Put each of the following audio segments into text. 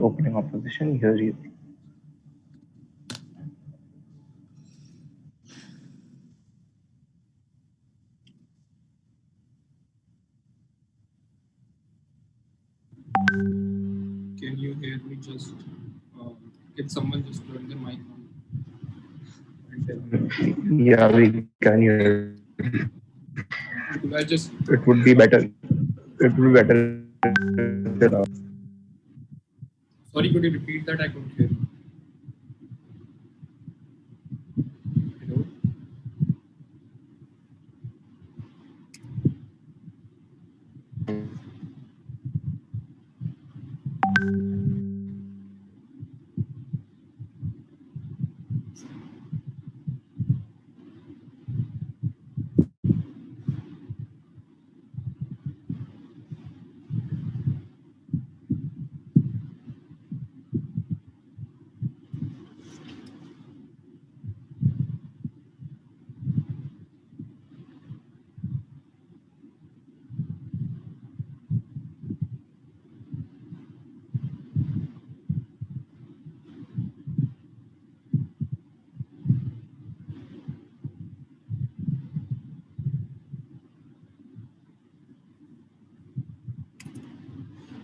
opening opposition. Here you. Can you hear me? Just can someone just turn the mic on? And tell me. Yeah, we can hear you. Because I just It would be better. It would be better if you're sorry. Could you repeat that? I couldn't hear you. Hello.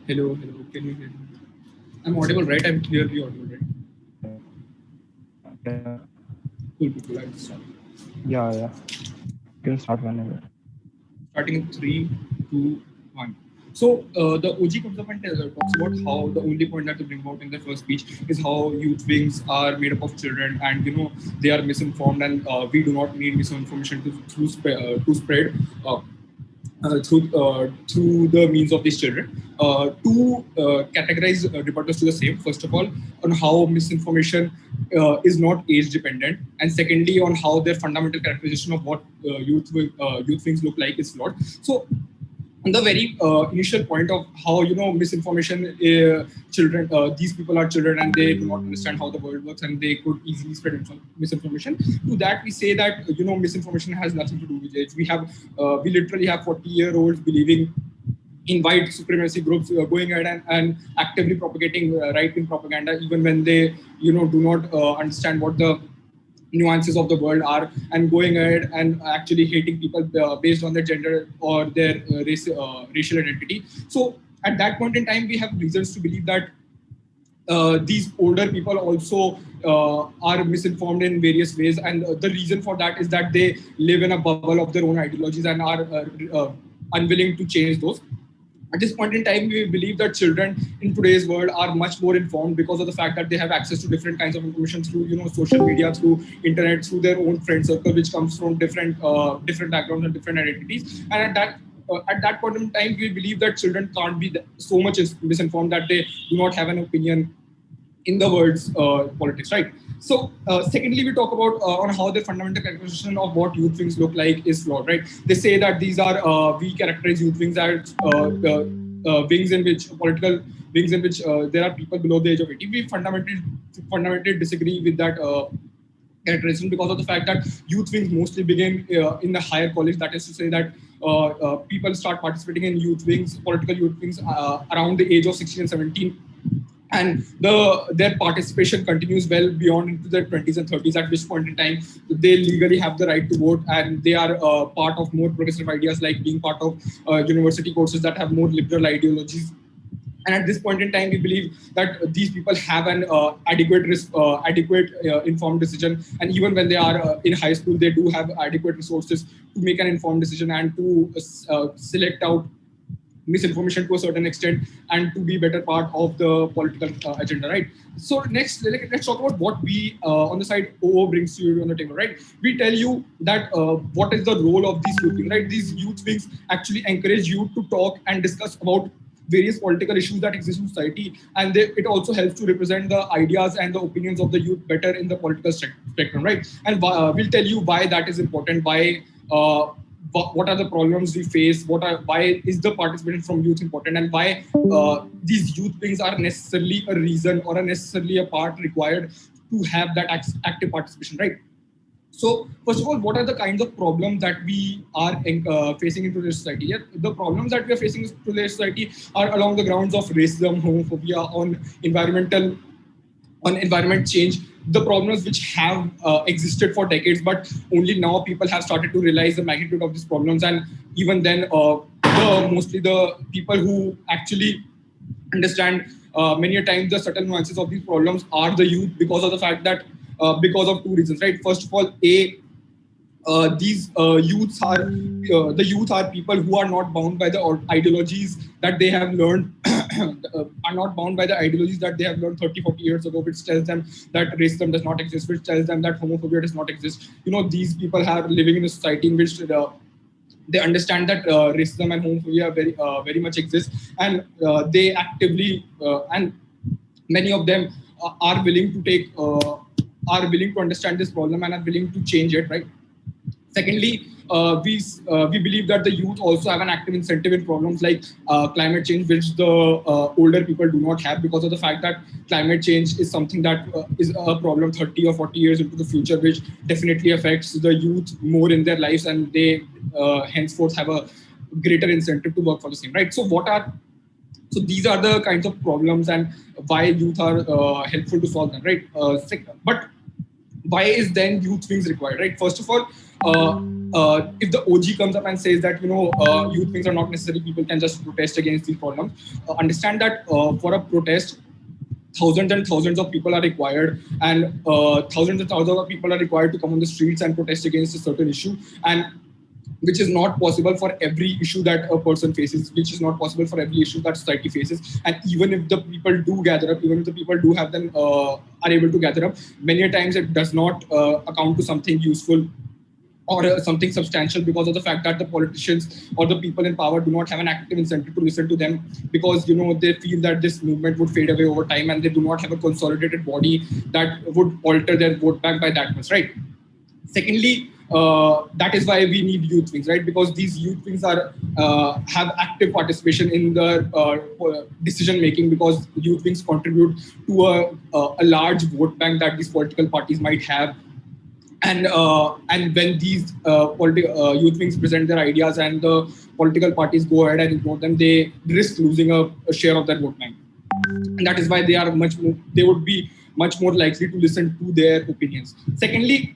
Hello. Hello. Can you hear me? I'm audible, right? I'm clearly audible, right? Cool. Cool. I'll start. yeah, yeah. You can start whenever. Starting in 3, 2, 1. So the OG comes up and talks about how the only point that they bring out in their first speech is how youth wings are made up of children, and they are misinformed, and we do not need misinformation to spread. Through the means of these children, to categorize reporters to the same. First of all, on how misinformation is not age dependent, and secondly, on how their fundamental characterization of what youth things look like is flawed. So on the very initial point of how misinformation, children, these people are children and they do not understand how the world works and they could easily spread misinformation. To that we say that misinformation has nothing to do with age. We literally have 40-year-olds believing in white supremacy groups, going ahead and actively propagating right-wing propaganda, even when they do not understand what the nuances of the world are, and going ahead and actually hating people based on their gender or their racial identity. So at that point in time, we have reasons to believe that these older people also are misinformed in various ways, and the reason for that is that they live in a bubble of their own ideologies and are unwilling to change those. At this point in time, we believe that children in today's world are much more informed because of the fact that they have access to different kinds of information through social media, through internet, through their own friend circle, which comes from different backgrounds and different identities. And at that point in time, we believe that children can't be so much misinformed that they do not have an opinion in the world's politics, right? So, secondly, we talk about on how the fundamental characterization of what youth wings look like is flawed, right? They say that these are we characterize youth wings as wings in which political wings in which there are people below the age of 18. We fundamentally disagree with that characterization because of the fact that youth wings mostly begin in the higher college. That is to say that people start participating in youth wings, political youth wings, around the age of 16 and 17, and their participation continues well beyond into their 20s and 30s, at which point in time they legally have the right to vote, and they are part of more progressive ideas, like being part of university courses that have more liberal ideologies. And at this point in time, we believe that these people have an adequate informed decision, and even when they are in high school, they do have adequate resources to make an informed decision and to select out misinformation to a certain extent and to be better part of the political agenda, right? So next, let's talk about what we on the side OO brings to you on the table, right? We tell you that what is the role of these youth wings, right? These youth wings actually encourage you to talk and discuss about various political issues that exist in society, and it also helps to represent the ideas and the opinions of the youth better in the political spectrum, right? And we'll tell you why that is important, why what are the problems we face, why is the participation from youth important, and why these youth wings are necessarily a reason or necessarily a part required to have that active participation, right? So first of all, what are the kinds of problems that we are facing in today's society? Yeah, the problems that we are facing in today's society are along the grounds of racism, homophobia, on environment change, the problems which have existed for decades, but only now people have started to realize the magnitude of these problems. And even then, mostly the people who actually understand many a times the subtle nuances of these problems are the youth, because of the fact that because of two reasons, right? First of all, these youths are the youth are people who are not bound by the ideologies that they have learned are not bound by the ideologies that they have learned 30-40 years ago, which tells them that racism does not exist, which tells them that homophobia does not exist. These people are living in a society in which they understand that racism and homophobia very much exist, and they actively and many of them are willing to take are willing to understand this problem and are willing to change it, right? Secondly, we believe that the youth also have an active incentive in problems like climate change, which the older people do not have, because of the fact that climate change is something that is a problem 30 or 40 years into the future, which definitely affects the youth more in their lives, and they henceforth have a greater incentive to work for the same, right? So these are the kinds of problems and why youth are helpful to solve them, right? But why is then youth wings required, right? First of all, if the OG comes up and says that youth wings are not necessary, people can just protest against these problems. Understand that for a protest, thousands and thousands of people are required, and thousands and thousands of people are required to come on the streets and protest against a certain issue, and which is not possible for every issue that a person faces, which is not possible for every issue that society faces. And even if the people do gather up, even if the people do have them are able to gather up, many times it does not account to something useful or something substantial, because of the fact that the politicians or the people in power do not have an active incentive to listen to them, because they feel that this movement would fade away over time, and they do not have a consolidated body that would alter their vote bank by that much, right? Secondly, that is why we need youth wings, right? Because these youth wings are have active participation in the decision making, because youth wings contribute to a large vote bank that these political parties might have. And when these youth wings present their ideas and the political parties go ahead and ignore them, they risk losing a share of that vote bank. And that is why they would be much more likely to listen to their opinions. Secondly,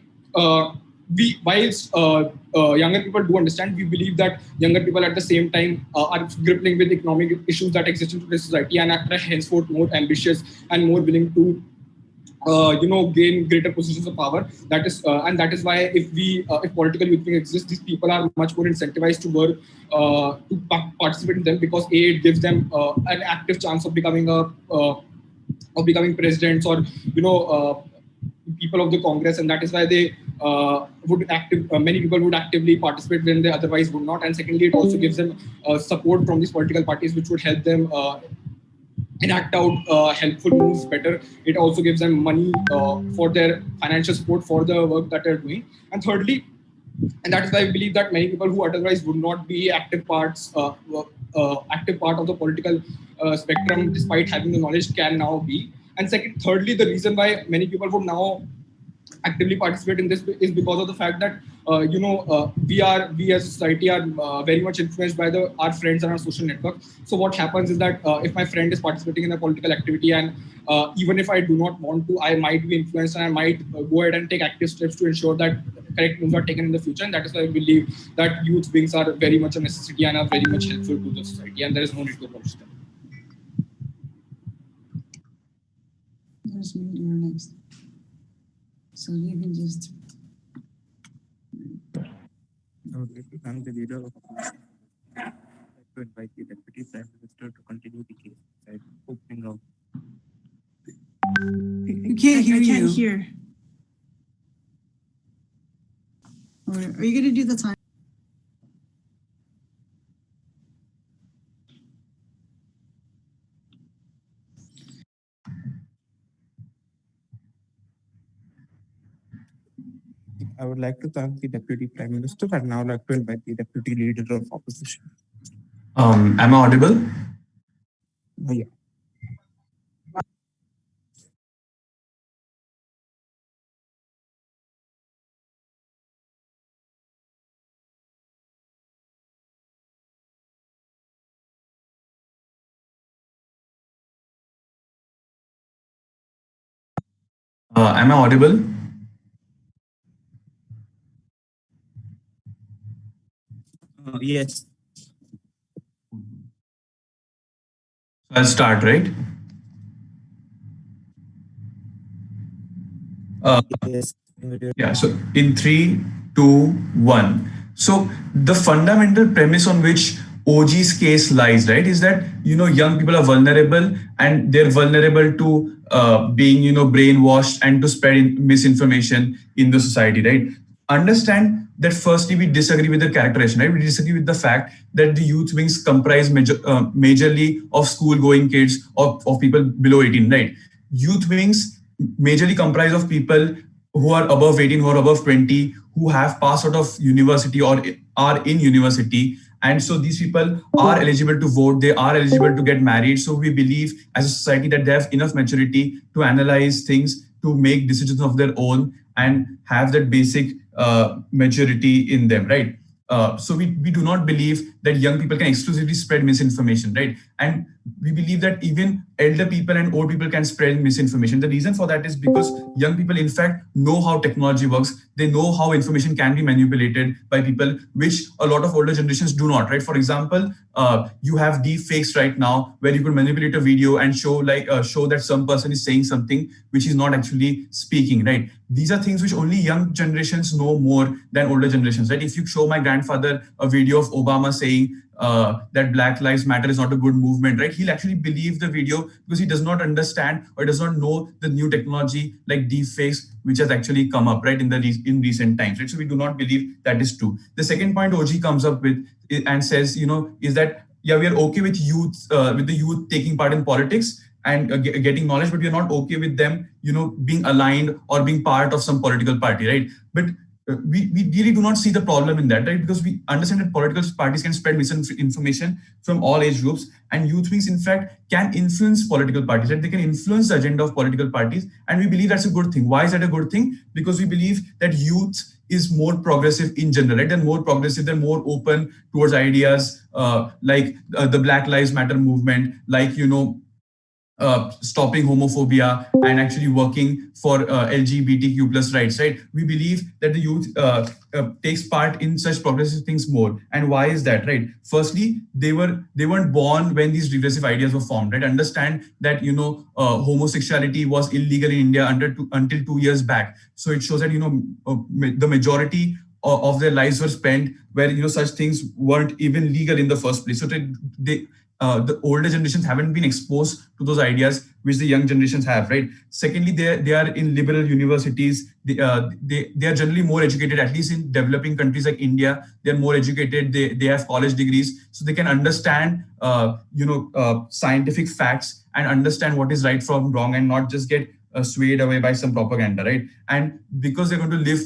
whilst younger people do understand, we believe that younger people at the same time are grappling with economic issues that exist in today's society, and are henceforth more ambitious and more willing to gain greater positions of power. And that is why if political youth wing exists, these people are much more incentivized to work participate in them, because it gives them an active chance of becoming presidents, or people of the Congress. And that is why they many people would actively participate when they otherwise would not. And secondly, it also gives them support from these political parties, which would help them enact out helpful moves better. It also gives them money for their financial support for the work that they're doing. And thirdly, and that is why I believe that many people who otherwise would not be active part of the political spectrum, despite having the knowledge, can now be. And thirdly, the reason why many people would now actively participate in this is because of the fact that we as a society are very much influenced by our friends and our social network. So what happens is that if my friend is participating in a political activity, and even if I do not want to, I might be influenced, and I might go ahead and take active steps to ensure that correct moves are taken in the future. And that is why I believe that youth wings are very much a necessity and are very much helpful to the society, and there is no need to abolish them. There's me, you're next. So you can just. I would like to thank the leader of opposition. I'd like to invite the Deputy Prime Minister to continue the case by opening out. I can't hear you. I can't hear. Are you going to do the time? I would like to thank the Deputy Prime Minister, and now I'd like to invite the Deputy Leader of Opposition. Am I audible? Yeah. Am I audible? Yes. I'll start, right? Yes. Yeah, so in three, two, one. So the fundamental premise on which OG's case lies, right, is that young people are vulnerable and they're vulnerable to being brainwashed and to spread misinformation in the society, right? Understand that firstly we disagree with the characterization, right? We disagree with the fact that the youth wings comprise majorly of school-going kids or of people below 18, right? Youth wings majorly comprise of people who are above 18, who are above 20, who have passed out of university or are in university. And so these people are eligible to vote, they are eligible to get married. So we believe as a society that they have enough maturity to analyze things, to make decisions of their own, and have that basic maturity in them, right? So we do not believe that young people can exclusively spread misinformation, right? And we believe that even elder people and old people can spread misinformation. The reason for that is because young people, in fact, know how technology works. They know how information can be manipulated by people, which a lot of older generations do not, right? For example, you have deep fakes right now where you could manipulate a video and show that some person is saying something which is not actually speaking, right? These are things which only young generations know more than older generations, right? If you show my grandfather a video of Obama saying that Black Lives Matter is not a good movement, right? He'll actually believe the video because he does not understand or does not know the new technology like deepfakes, which has actually come up, right, in recent times, right? So we do not believe that is true. The second point OG comes up with and says, is that yeah, we are okay with with the youth taking part in politics and getting knowledge, but we are not okay with them, being aligned or being part of some political party, right? But we really do not see the problem in that, right? Because we understand that political parties can spread misinformation from all age groups, and youth wings, in fact, can influence political parties, right? They can influence the agenda of political parties, and we believe that's a good thing. Why is that a good thing? Because we believe that youth is more progressive in general, right? They're more progressive, they're more open towards ideas like the Black Lives Matter movement, like, stopping homophobia and actually working for LGBTQ plus rights, right? We believe that the youth takes part in such progressive things more. And why is that, right? Firstly, they weren't born when these regressive ideas were formed, right? Understand that homosexuality was illegal in India until 2 years back. So it shows that the majority of their lives were spent where such things weren't even legal in the first place. So the older generations haven't been exposed to those ideas which the young generations have, right? Secondly, they are in liberal universities. They are generally more educated, at least in developing countries like India. They're more educated. They have college degrees, so they can understand scientific facts and understand what is right from wrong, and not just get swayed away by some propaganda, right? And because they're going to live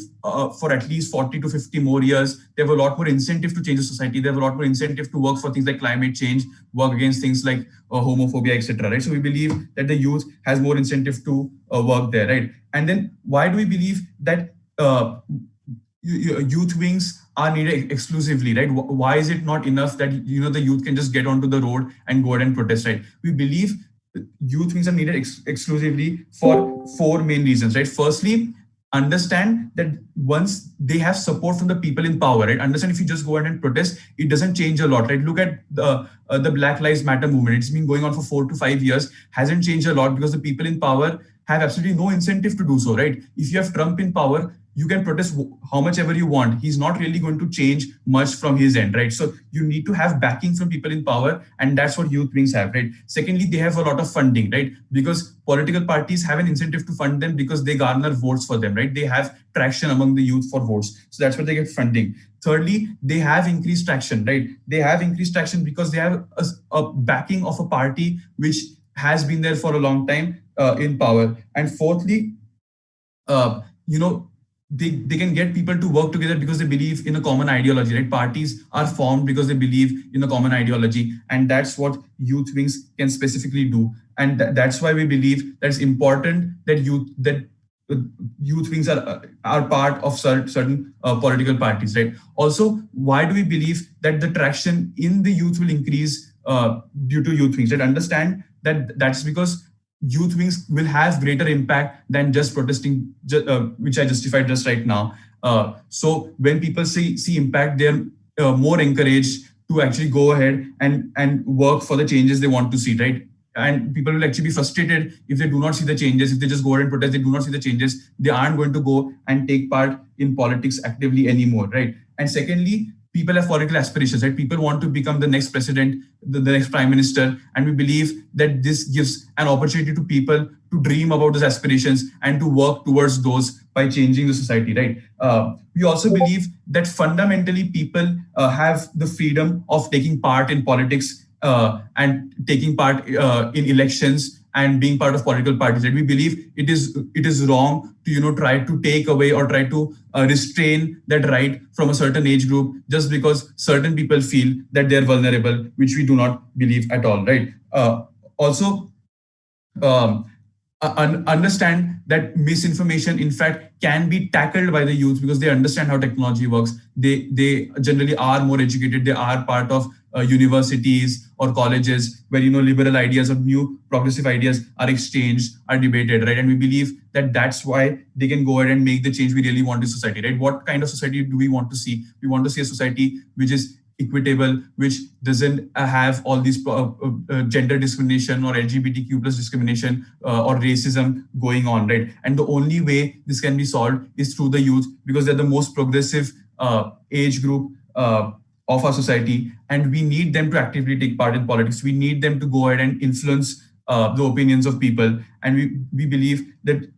for at least 40 to 50 more years, they have a lot more incentive to change the society. They have a lot more incentive to work for things like climate change, work against things like homophobia, etc., right? So we believe that the youth has more incentive to work there, right? And then why do we believe that youth wings are needed exclusively, right? Why is it not enough that the youth can just get onto the road and go ahead and protest, right? We believe youth wings are needed exclusively for four main reasons, right? Firstly, understand that once they have support from the people in power, right? Understand if you just go ahead and protest, it doesn't change a lot, right? Look at the Black Lives Matter movement. It's been going on for 4 to 5 years, hasn't changed a lot because the people in power have absolutely no incentive to do so, right? If you have Trump in power, you can protest how much ever you want. He's not really going to change much from his end, right? So you need to have backing from people in power, and that's what youth wings have, right? Secondly, they have a lot of funding, right? Because political parties have an incentive to fund them because they garner votes for them, right? They have traction among the youth for votes, so that's where they get funding. Thirdly, they have increased traction, right? They have increased traction because they have a backing of a party which has been there for a long time in power. And fourthly, uh, you know they can get people to work together because they believe in a common ideology, right? Parties are formed because they believe in a common ideology, and that's what youth wings can specifically do. And that's why we believe that it's important that youth wings are part of certain political parties, right? Also, why do we believe that the traction in the youth will increase due to youth wings, right? Understand that that's because youth wings will have greater impact than just protesting, which I justified just right now. So when people see impact, they're more encouraged to actually go ahead and work for the changes they want to see, right? And people will actually be frustrated if they do not see the changes. If they just go ahead and protest, they do not see the changes, they aren't going to go and take part in politics actively anymore, right? And secondly, people have political aspirations, right? People want to become the next president, the next prime minister, and we believe that this gives an opportunity to people to dream about those aspirations and to work towards those by changing the society, right? We also believe that fundamentally people have the freedom of taking part in politics and taking part in elections and being part of political parties. Right? We believe it is wrong to try to take away or try to restrain that right from a certain age group just because certain people feel that they are vulnerable, which we do not believe at all. Right? Also. Understand that misinformation in fact can be tackled by the youth because they understand how technology works. They generally are more educated. They are part of universities or colleges where liberal ideas or new progressive ideas are exchanged, are debated, right? And we believe that that's why they can go ahead and make the change we really want in society, right? What kind of society do we want to see? We want to see a society which is equitable, which doesn't have all these gender discrimination or LGBTQ plus discrimination or racism going on, right? And the only way this can be solved is through the youth because they're the most progressive age group of our society, and we need them to actively take part in politics. We need them to go ahead and influence the opinions of people, and we believe that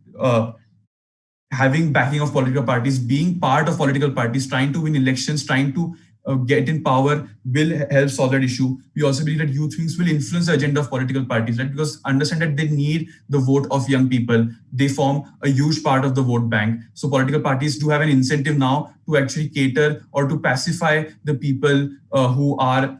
having backing of political parties, being part of political parties, trying to win elections, trying to get in power will help solve that issue. We also believe that youth wings will influence the agenda of political parties, right? Because understand that they need the vote of young people. They form a huge part of the vote bank. So political parties do have an incentive now to actually cater or to pacify the people who are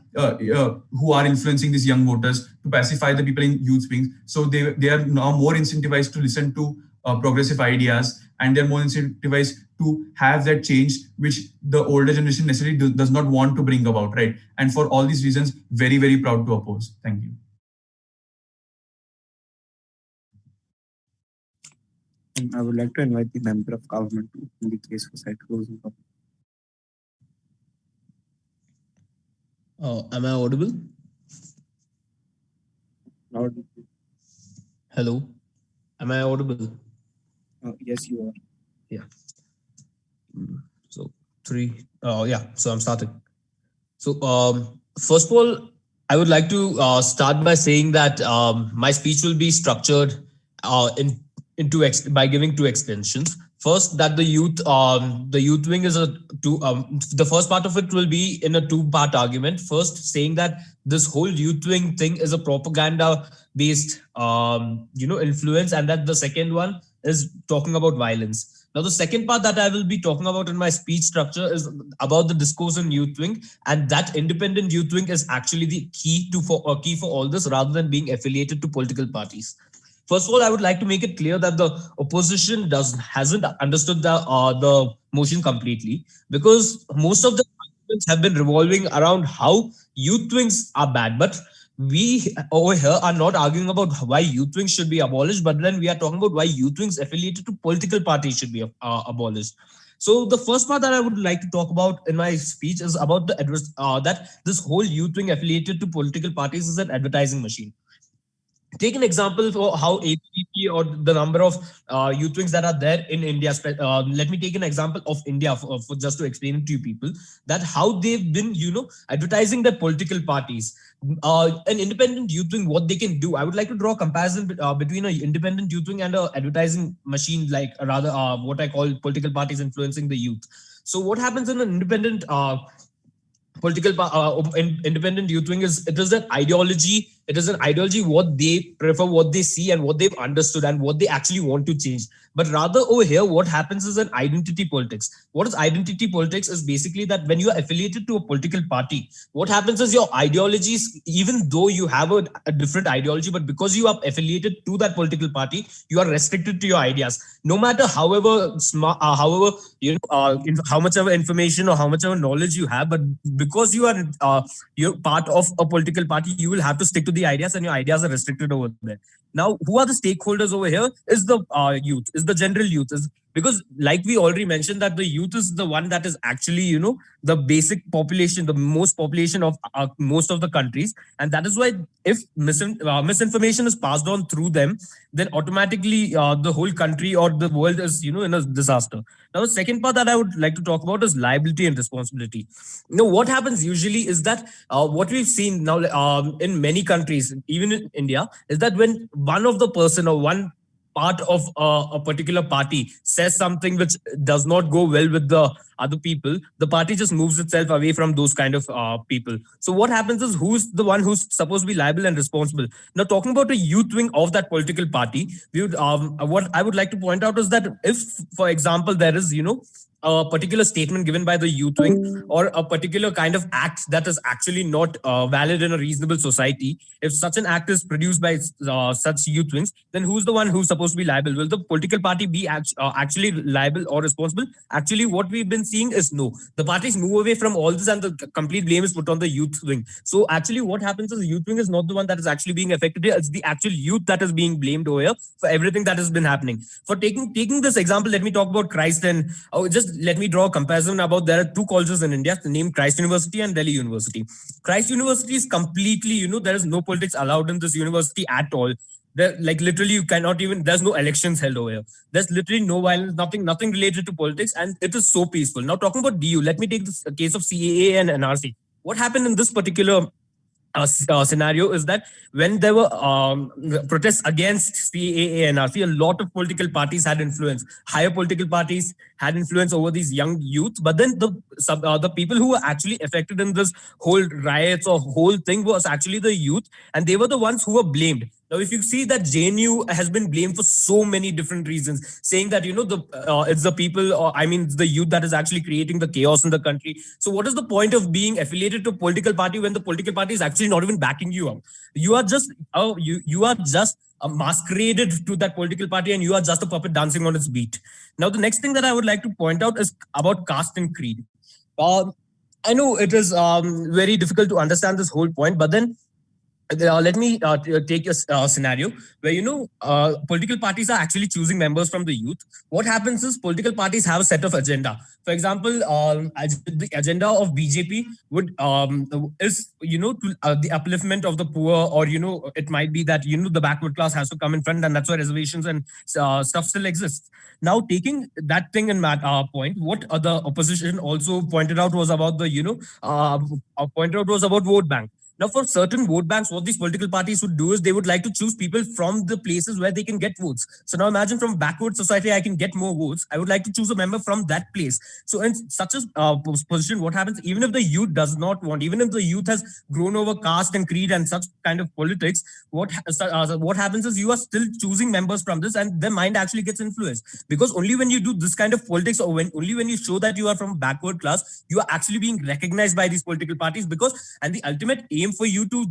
influencing these young voters, to pacify the people in youth wings. So they are now more incentivized to listen to progressive ideas, and they're more incentivized to have that change which the older generation necessarily does not want to bring about, right? And for all these reasons, very, very proud to oppose. Thank you. I would like to invite the member of government to indicate for site closing. Am I audible? Hello? Am I audible? Yes, you are. Yeah. So so I'm starting. So first of all, I would like to start by saying that my speech will be structured by giving two extensions. First, that the youth wing is the first part of it will be in a two-part argument. First, saying that this whole youth wing thing is a propaganda-based influence, and that the second one is talking about violence. Now, the second part that I will be talking about in my speech structure is about the discourse on youth wing, and that independent youth wing is actually the key for all this, rather than being affiliated to political parties. First of all, I would like to make it clear that the opposition hasn't understood the motion completely, because most of the arguments have been revolving around how youth wings are bad. But we over here are not arguing about why youth wings should be abolished, but then we are talking about why youth wings affiliated to political parties should be abolished. So the first part that I would like to talk about in my speech is about that this whole youth wing affiliated to political parties is an advertising machine. Take an example for how ABVP or the number of youth wings that are there in India. Let me take an example of India for just to explain it to you people, that how they've been, advertising their political parties. An independent youth wing, what they can do. I would like to draw a comparison between an independent youth wing and an advertising machine, like rather what I call political parties influencing the youth. So what happens in an independent independent youth wing is it is an ideology. It is an ideology what they prefer, what they see, and what they've understood, and what they actually want to change. But rather over here, what happens is an identity politics. What is identity politics is basically that when you are affiliated to a political party, what happens is your ideologies, even though you have a different ideology, but because you are affiliated to that political party, you are restricted to your ideas. No matter however smart, how much of information or how much of knowledge you have, but because you are you're part of a political party, you will have to stick to the ideas and your ideas are restricted over there. Now, who are the stakeholders over here? Is the youth, is the general youth, is because like we already mentioned that the youth is the one that is actually, you know, the basic population, the most population of most of the countries. And that is why if misinformation is passed on through them, then automatically the whole country or the world is, you know, in a disaster. Now, the second part that I would like to talk about is liability and responsibility. You know, what happens usually is that what we've seen now in many countries, even in India, is that when one of the person or one part of a particular party says something which does not go well with the other people, the party just moves itself away from those kind of people. So what happens is, who's the one who's supposed to be liable and responsible? Now, talking about the youth wing of that political party, we would what I would like to point out is that if, for example, there is, you know, a particular statement given by the youth wing or a particular kind of act that is actually not valid in a reasonable society, if such an act is produced by such youth wings, then who's the one who's supposed to be liable? Will the political party be actually liable or responsible? Actually, what we've been seeing is no. The parties move away from all this and the complete blame is put on the youth wing. So actually what happens is the youth wing is not the one that is actually being affected here. It's the actual youth that is being blamed over here for everything that has been happening. For taking this example, let me talk about Christ and just let me draw a comparison about there are two colleges in India named Christ University and Delhi University. Christ University is completely, you know, there is no politics allowed in this university at all. There, like literally, you cannot even. There's no elections held over here. There's literally no violence, nothing related to politics, and it is so peaceful. Now, talking about DU, let me take this case of CAA and NRC. What happened in this particular scenario is that when there were protests against CAA and NRC, a lot of political parties had influence. Higher political parties had influence over these young youth, but then the people who were actually affected in this whole riots or whole thing was actually the youth, and they were the ones who were blamed. Now, if you see that JNU has been blamed for so many different reasons, saying that, you know, it's the people, or I mean, it's the youth that is actually creating the chaos in the country. So what is the point of being affiliated to a political party when the political party is actually not even backing you up? You are just, you are just masqueraded to that political party and you are just a puppet dancing on its beat. Now, the next thing that I would like to point out is about caste and creed. I know it is very difficult to understand this whole point, but then let me take a scenario where, you know, political parties are actually choosing members from the youth. What happens is political parties have a set of agenda. For example, the agenda of BJP would is, you know, to, the upliftment of the poor, or, you know, it might be that, you know, the backward class has to come in front, and that's why reservations and stuff still exists. Now, taking that thing in that point, what the opposition also pointed out was about the, you know, pointed out was about vote bank. Now, for certain vote banks, what these political parties would do is they would like to choose people from the places where they can get votes. So now imagine from backward society, I can get more votes. I would like to choose a member from that place. So in such a position, what happens, even if the youth does not want, even if the youth has grown over caste and creed and such kind of politics, what happens is you are still choosing members from this, and their mind actually gets influenced. Because only when you do this kind of politics, or only when you show that you are from backward class, you are actually being recognized by these political parties. Because, and the ultimate aim for you to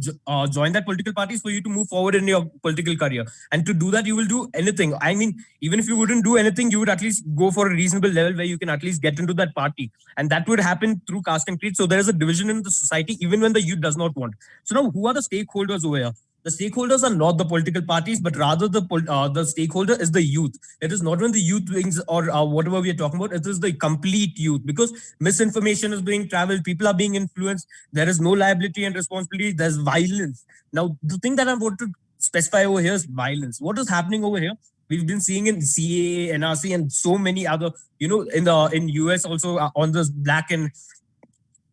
join that political party is for you to move forward in your political career. And to do that, you will do anything. I mean, even if you wouldn't do anything, you would at least go for a reasonable level where you can at least get into that party. And that would happen through caste and creed. So there is a division in the society, even when the youth does not want. So now, who are the stakeholders over here? The stakeholders are not the political parties, but rather the stakeholder is the youth. It is not when the youth wings or whatever we are talking about. It is the complete youth, because misinformation is being traveled. People are being influenced. There is no liability and responsibility. There's violence. Now, the thing that I want to specify over here is violence. What is happening over here? We've been seeing in CAA, NRC, and so many other, you know, in US also on this black and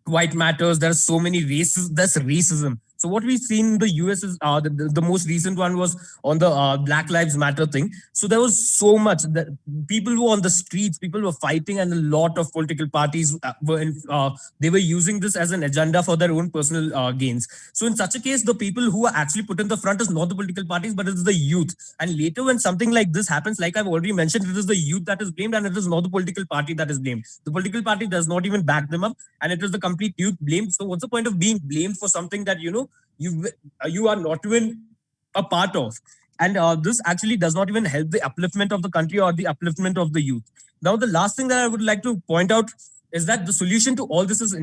white matters. There's so many races. There's racism. So what we've seen in the US is the most recent one was on the Black Lives Matter thing. So there was so much that people were on the streets, people were fighting, and a lot of political parties they were using this as an agenda for their own personal gains. So in such a case, the people who are actually put in the front is not the political parties, but it's the youth. And later, when something like this happens, like I've already mentioned, it is the youth that is blamed, and it is not the political party that is blamed. The political party does not even back them up, and it is the complete youth blamed. So what's the point of being blamed for something that, you know, you are not even a part of? And this actually does not even help the upliftment of the country or the upliftment of the youth. Now, the last thing that I would like to point out is that the solution to all this is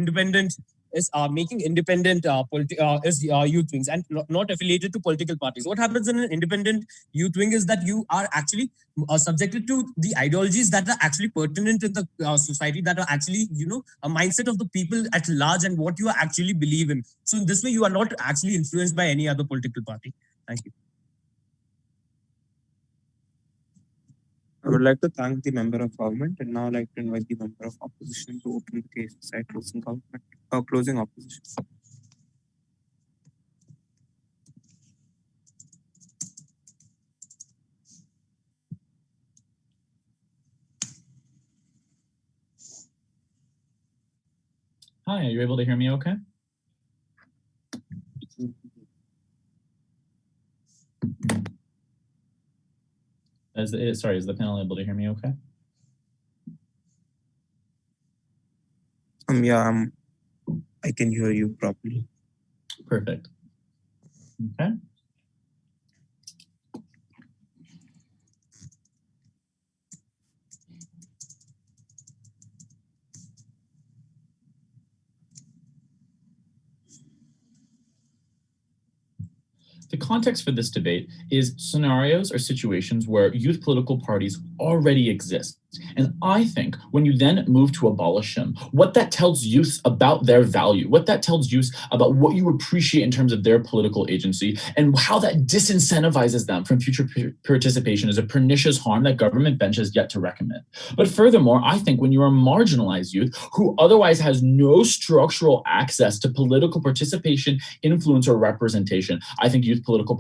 making independent youth wings and not affiliated to political parties. What happens in an independent youth wing is that you are actually subjected to the ideologies that are actually pertinent in the society, that are actually, a mindset of the people at large and what you actually believe in. So in this way, you are not actually influenced by any other political party. Thank you. I would like to thank the member of government and now like to invite the member of opposition to open the case beside closing government closing opposition. Hi, are you able to hear me okay? Sorry, is the panel able to hear me okay? Yeah, I can hear you properly. Perfect. Okay. The context for this debate is scenarios or situations where youth political parties already exist. And I think when you then move to abolish them, what that tells youth about their value, what that tells youth about what you appreciate in terms of their political agency, and how that disincentivizes them from future participation is a pernicious harm that government bench has yet to recommend. But furthermore, I think when you are marginalized youth who otherwise has no structural access to political participation, influence, or representation, I think youth political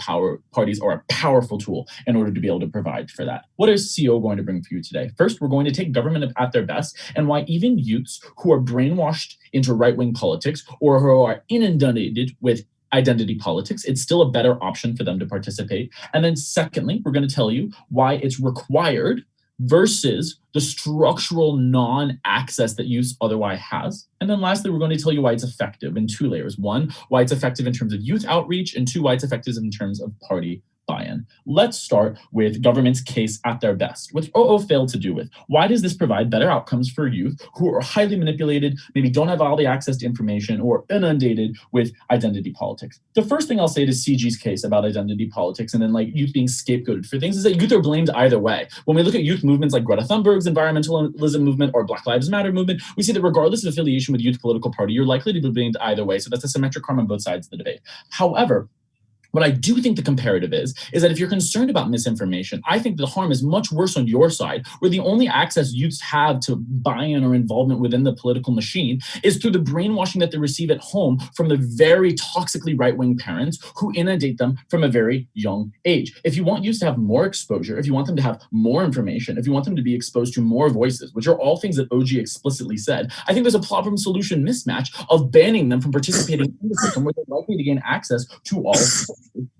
parties are a powerful tool in order to be able to provide for that. What is CO going to bring for you today? First, we're going to take government at their best and why even youths who are brainwashed into right-wing politics or who are inundated with identity politics, it's still a better option for them to participate. And then secondly, we're going to tell you why it's required versus the structural non-access that youth otherwise has. And then lastly, we're going to tell you why it's effective in two layers. One, why it's effective in terms of youth outreach, and two, why it's effective in terms of party buy-in. Let's start with government's case at their best, which OO failed to do with. Why does this provide better outcomes for youth who are highly manipulated, maybe don't have all the access to information, or inundated with identity politics? The first thing I'll say to CG's case about identity politics and then like youth being scapegoated for things is that youth are blamed either way. When we look at youth movements like Greta Thunberg's environmentalism movement or Black Lives Matter movement, we see that regardless of affiliation with youth political party, you're likely to be blamed either way. So that's a symmetric harm on both sides of the debate. However, what I do think the comparative is that if you're concerned about misinformation, I think the harm is much worse on your side, where the only access youths have to buy-in or involvement within the political machine is through the brainwashing that they receive at home from the very toxically right-wing parents who inundate them from a very young age. If you want youth to have more exposure, if you want them to have more information, if you want them to be exposed to more voices, which are all things that OG explicitly said, I think there's a problem-solution mismatch of banning them from participating in the system where they're likely to gain access to all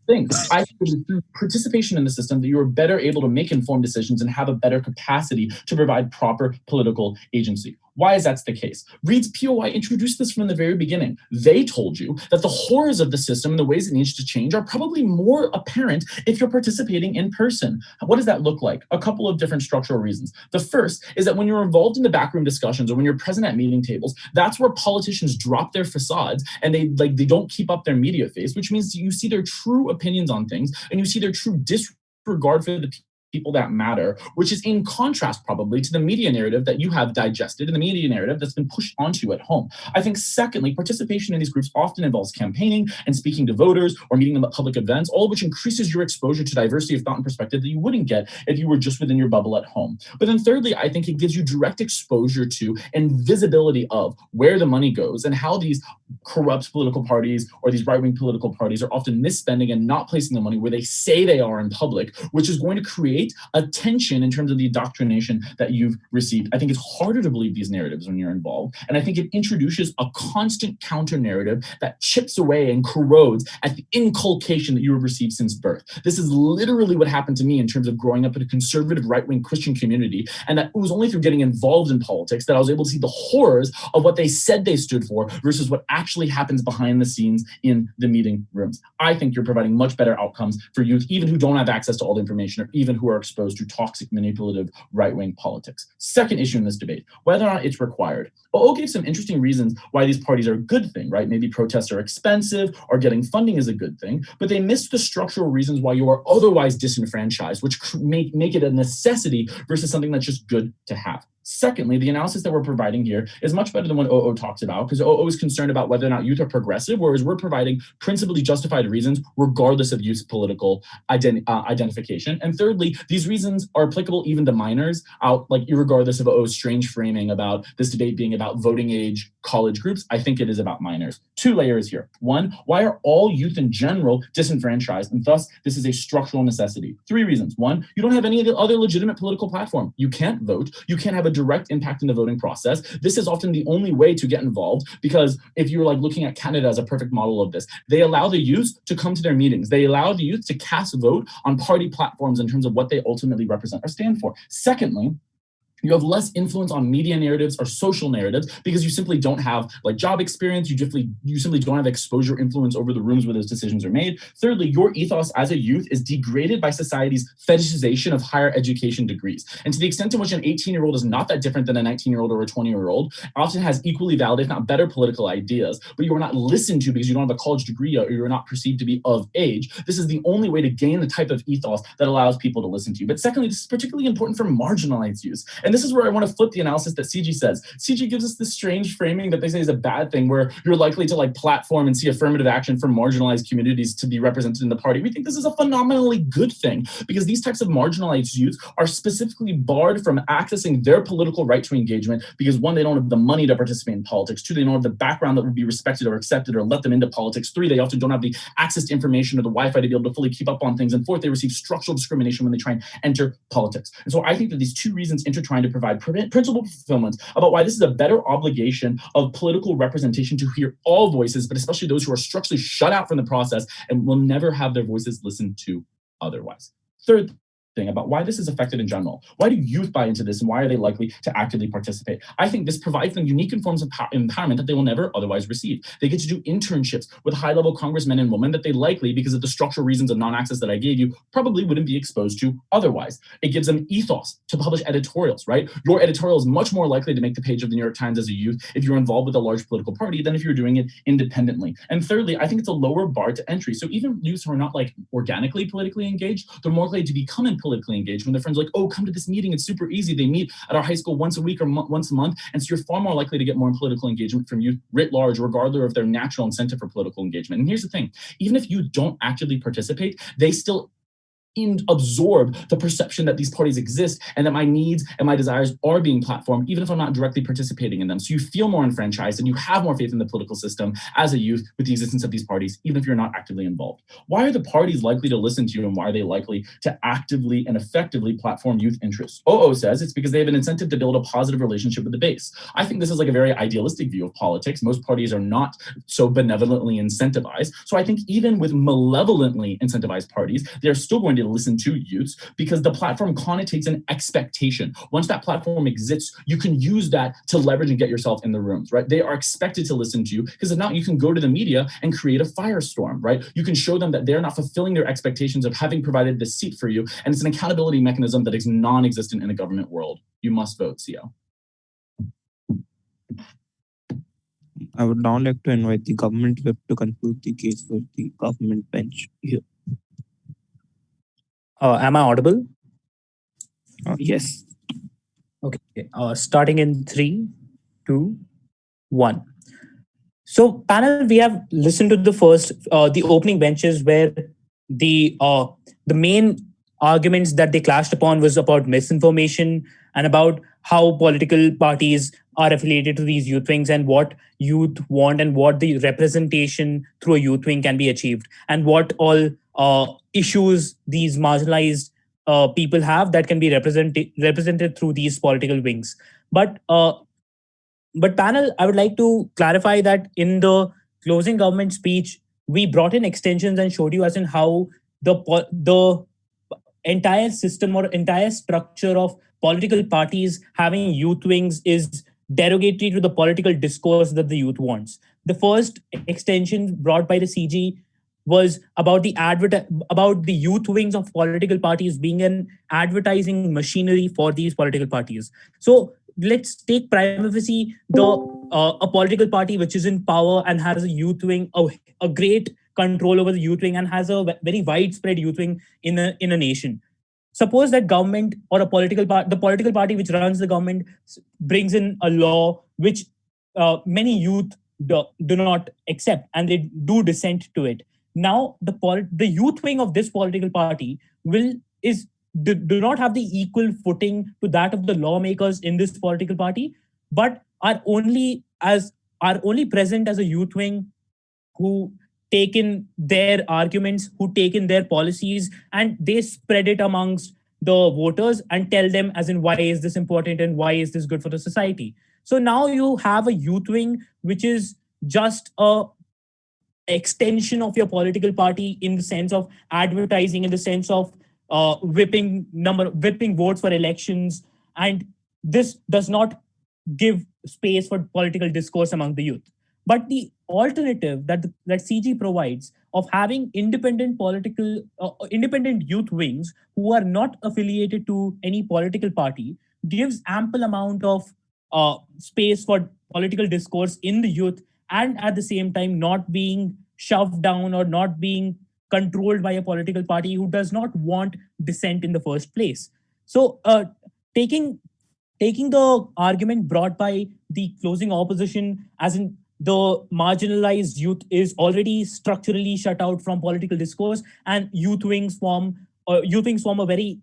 things. I think it is through participation in the system that you are better able to make informed decisions and have a better capacity to provide proper political agency. Why is that the case? Reed's POI introduced this from the very beginning. They told you that the horrors of the system and the ways it needs to change are probably more apparent if you're participating in person. What does that look like? A couple of different structural reasons. The first is that when you're involved in the backroom discussions or when you're present at meeting tables, that's where politicians drop their facades and they don't keep up their media face, which means you see their true opinions on things and you see their true disregard for the people that matter, which is in contrast probably to the media narrative that you have digested and the media narrative that's been pushed onto you at home. I think secondly, participation in these groups often involves campaigning and speaking to voters or meeting them at public events, all of which increases your exposure to diversity of thought and perspective that you wouldn't get if you were just within your bubble at home. But then thirdly, I think it gives you direct exposure to and visibility of where the money goes and how these corrupt political parties or these right-wing political parties are often misspending and not placing the money where they say they are in public, which is going to create a tension in terms of the indoctrination that you've received. I think it's harder to believe these narratives when you're involved. And I think it introduces a constant counter narrative that chips away and corrodes at the inculcation that you have received since birth. This is literally what happened to me in terms of growing up in a conservative right-wing Christian community. And that it was only through getting involved in politics that I was able to see the horrors of what they said they stood for versus what actually happens behind the scenes in the meeting rooms. I think you're providing much better outcomes for youth, even who don't have access to all the information or even who are exposed to toxic, manipulative, right-wing politics. Second issue in this debate, whether or not it's required. OO gave some interesting reasons why these parties are a good thing, right? Maybe protests are expensive or getting funding is a good thing, but they missed the structural reasons why you are otherwise disenfranchised, which make it a necessity versus something that's just good to have. Secondly, the analysis that we're providing here is much better than what OO talks about, because OO is concerned about whether or not youth are progressive, whereas we're providing principally justified reasons regardless of youth's political identification. And thirdly, these reasons are applicable even to minors, like regardless of OO's strange framing about this debate being about voting age college groups. I think it is about minors. Two layers here. One, why are all youth in general disenfranchised? And thus, this is a structural necessity. Three reasons. One, you don't have any other legitimate political platform. You can't vote. You can't have a direct impact in the voting process. This is often the only way to get involved, because if you're like looking at Canada as a perfect model of this, they allow the youth to come to their meetings. They allow the youth to cast a vote on party platforms in terms of what they ultimately represent or stand for. Secondly, you have less influence on media narratives or social narratives because you simply don't have like job experience. You simply don't have exposure influence over the rooms where those decisions are made. Thirdly, your ethos as a youth is degraded by society's fetishization of higher education degrees. And to the extent to which an 18-year-old is not that different than a 19-year-old or a 20-year-old, often has equally valid, if not better, political ideas, but you are not listened to because you don't have a college degree or you're not perceived to be of age. This is the only way to gain the type of ethos that allows people to listen to you. But secondly, this is particularly important for marginalized youth. And this is where I want to flip the analysis that CG says. CG gives us this strange framing that they say is a bad thing, where you're likely to like platform and see affirmative action from marginalized communities to be represented in the party. We think this is a phenomenally good thing, because these types of marginalized youth are specifically barred from accessing their political right to engagement because one, they don't have the money to participate in politics. Two, they don't have the background that would be respected or accepted or let them into politics. Three, they often don't have the access to information or the Wi-Fi to be able to fully keep up on things. And fourth, they receive structural discrimination when they try and enter politics. And so I think that these two reasons intertwine to provide principle fulfillment about why this is a better obligation of political representation to hear all voices, but especially those who are structurally shut out from the process and will never have their voices listened to otherwise. Third thing about why this is effective in general. Why do youth buy into this, and why are they likely to actively participate? I think this provides them unique forms of empowerment that they will never otherwise receive. They get to do internships with high-level congressmen and women that they likely, because of the structural reasons of non-access that I gave you, probably wouldn't be exposed to otherwise. It gives them ethos to publish editorials, right? Your editorial is much more likely to make the page of the New York Times as a youth if you're involved with a large political party than if you're doing it independently. And thirdly, I think it's a lower bar to entry. So even youths who are not like organically politically engaged, they're more likely to become politically engaged when their friends are like, oh, come to this meeting, it's super easy. They meet at our high school once a week or once a month. And so you're far more likely to get more political engagement from youth writ large, regardless of their natural incentive for political engagement. And here's the thing, even if you don't actively participate, they still absorb the perception that these parties exist and that my needs and my desires are being platformed, even if I'm not directly participating in them. So you feel more enfranchised and you have more faith in the political system as a youth with the existence of these parties, even if you're not actively involved. Why are the parties likely to listen to you, and why are they likely to actively and effectively platform youth interests? OO says it's because they have an incentive to build a positive relationship with the base. I think this is like a very idealistic view of politics. Most parties are not so benevolently incentivized. So I think even with malevolently incentivized parties, they're still going to listen to youths because the platform connotates an expectation. Once that platform exists, you can use that to leverage and get yourself in the rooms, right? They are expected to listen to you, because if not, you can go to the media and create a firestorm, right? You can show them that they're not fulfilling their expectations of having provided this seat for you. And it's an accountability mechanism that is non-existent in a government world. You must vote, CO. I would now like to invite the government whip to conclude the case for the government bench here. Am I audible? Yes. Okay. Starting in 3, 2, 1. So, panel, we have listened to the opening benches where the main arguments that they clashed upon was about misinformation and about how political parties are affiliated to these youth wings and what youth want and what the representation through a youth wing can be achieved and what all issues these marginalized people have that can be represented through these political wings. But panel, I would like to clarify that in the closing government speech, we brought in extensions and showed you as in how the entire system or entire structure of political parties having youth wings is derogatory to the political discourse that the youth wants. The first extension brought by the CG was about the youth wings of political parties being an advertising machinery for these political parties. So let's take prima facie a political party which is in power and has a youth wing, a great control over the youth wing, and has a very widespread youth wing in a nation. Suppose that government or the political party which runs the government brings in a law which many youth do not accept, and they do dissent to it. Now the youth wing of this political party do not have the equal footing to that of the lawmakers in this political party, but are only present as a youth wing who take in their arguments, who take in their policies, and they spread it amongst the voters and tell them as in why is this important and why is this good for the society. So now you have a youth wing which is just a extension of your political party in the sense of advertising, in the sense of whipping votes for elections, and this does not give space for political discourse among the youth. But the alternative that CG provides of having independent youth wings who are not affiliated to any political party gives ample amount of space for political discourse in the youth, and at the same time not being shoved down or not being controlled by a political party who does not want dissent in the first place. So taking the argument brought by the closing opposition, as in the marginalized youth is already structurally shut out from political discourse, and youth wings form a very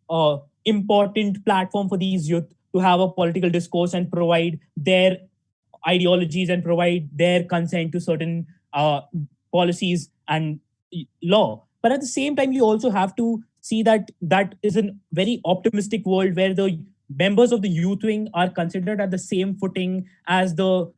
important platform for these youth to have a political discourse and provide their ideologies and provide their consent to certain policies and law. But at the same time, you also have to see that is a very optimistic world where the members of the youth wing are considered at the same footing as the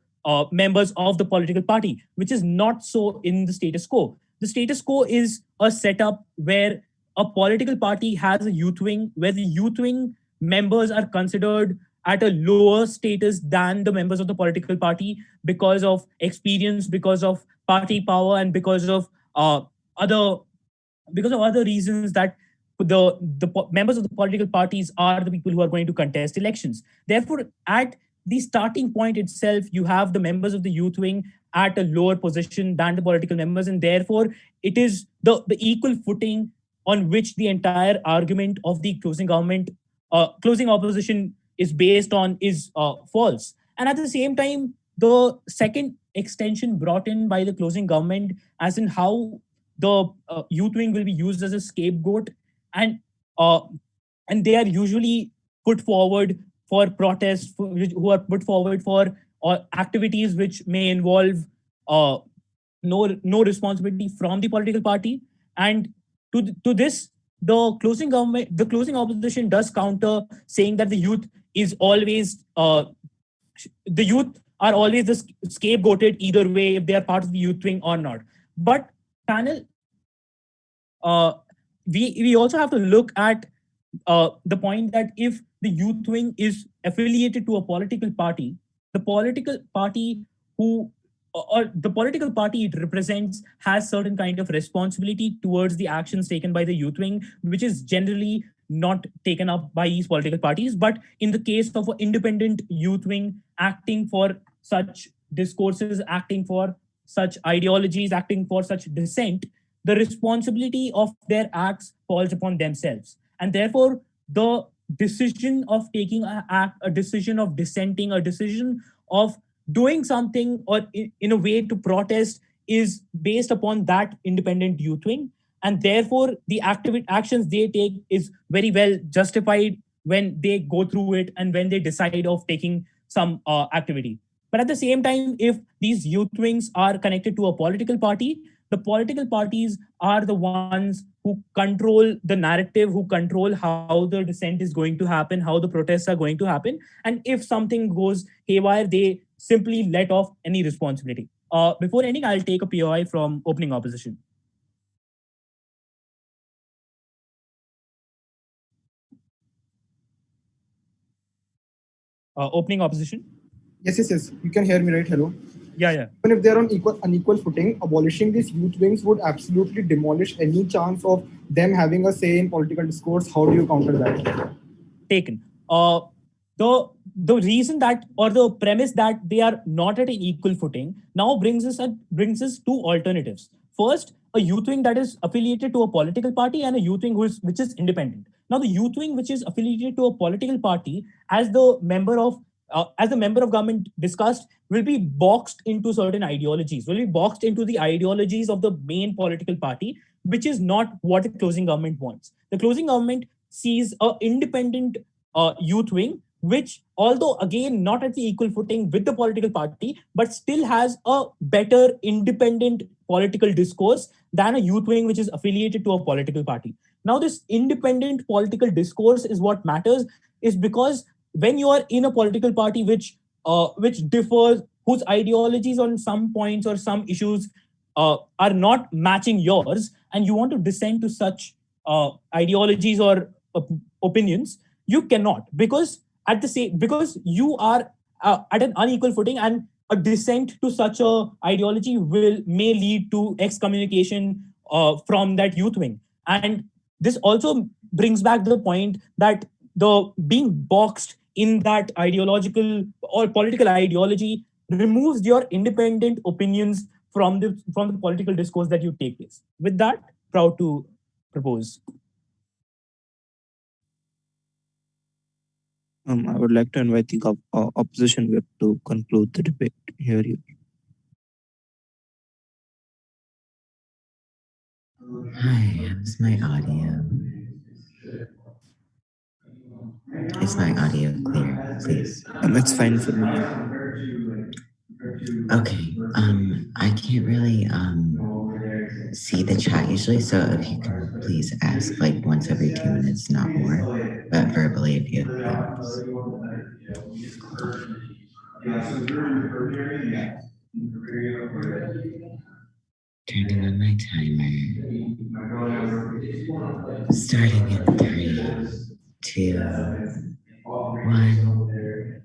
members of the political party, which is not so in the status quo. The status quo is a setup where a political party has a youth wing, where the youth wing members are considered at a lower status than the members of the political party because of experience, because of party power, and because of other reasons that the members of the political parties are the people who are going to contest elections. Therefore, at the starting point itself, you have the members of the youth wing at a lower position than the political members, and therefore it is the equal footing on which the entire argument of the closing opposition is based on is false. And at the same time, the second extension brought in by the closing government, as in how the youth wing will be used as a scapegoat, and they are usually put forward for protests, who are put forward for activities which may involve no responsibility from the political party. And to this, the closing opposition does counter, saying that the youth are always scapegoated either way, if they are part of the youth wing or not. But panel, we also have to look at the point that if the youth wing is affiliated to a political party, the political party it represents has certain kind of responsibility towards the actions taken by the youth wing, which is generally not taken up by these political parties. But in the case of an independent youth wing acting for such discourses, acting for such ideologies, acting for such dissent, the responsibility of their acts falls upon themselves. And therefore, the decision of taking an act, a decision of dissenting, a decision of doing something or in a way to protest is based upon that independent youth wing. And therefore, the actions they take is very well justified when they go through it and when they decide of taking some activity. But at the same time, if these youth wings are connected to a political party, the political parties are the ones who control the narrative, who control how the dissent is going to happen, how the protests are going to happen. And if something goes haywire, they simply let off any responsibility. Before ending, I'll take a POI from opening opposition. Opening opposition. Yes. You can hear me, right? Hello. Yeah. Even if they're on unequal footing, abolishing these youth wings would absolutely demolish any chance of them having a say in political discourse. How do you counter that? Taken. The reason that, or the premise that they are not at an equal footing now brings us two alternatives. First, a youth wing that is affiliated to a political party, and a youth wing which is independent. Now, the youth wing which is affiliated to a political party, as the member of government discussed, will be boxed into certain ideologies, will be boxed into the ideologies of the main political party, which is not what the closing government wants. The closing government sees an independent youth wing, which, although again not at the equal footing with the political party, but still has a better independent political discourse than a youth wing which is affiliated to a political party. Now, this independent political discourse is what matters, is because when you are in a political party which differs, whose ideologies on some points or some issues are not matching yours, and you want to dissent to such ideologies or opinions, you cannot, because because you are at an unequal footing, and a dissent to such a ideology may lead to excommunication from that youth wing. And this also brings back the point that the being boxed in that ideological or political ideology removes your independent opinions from the political discourse that you take place. With that, proud to propose. I would like to invite the opposition whip to conclude the debate. Here you. Hi, is my audio? Is my audio clear, please? It's fine for me. Okay. I can't really see the chat usually, so if you can please ask like once every 2 minutes, not more, but verbally if you have Turning on my timer. Starting in 3, 2, 1.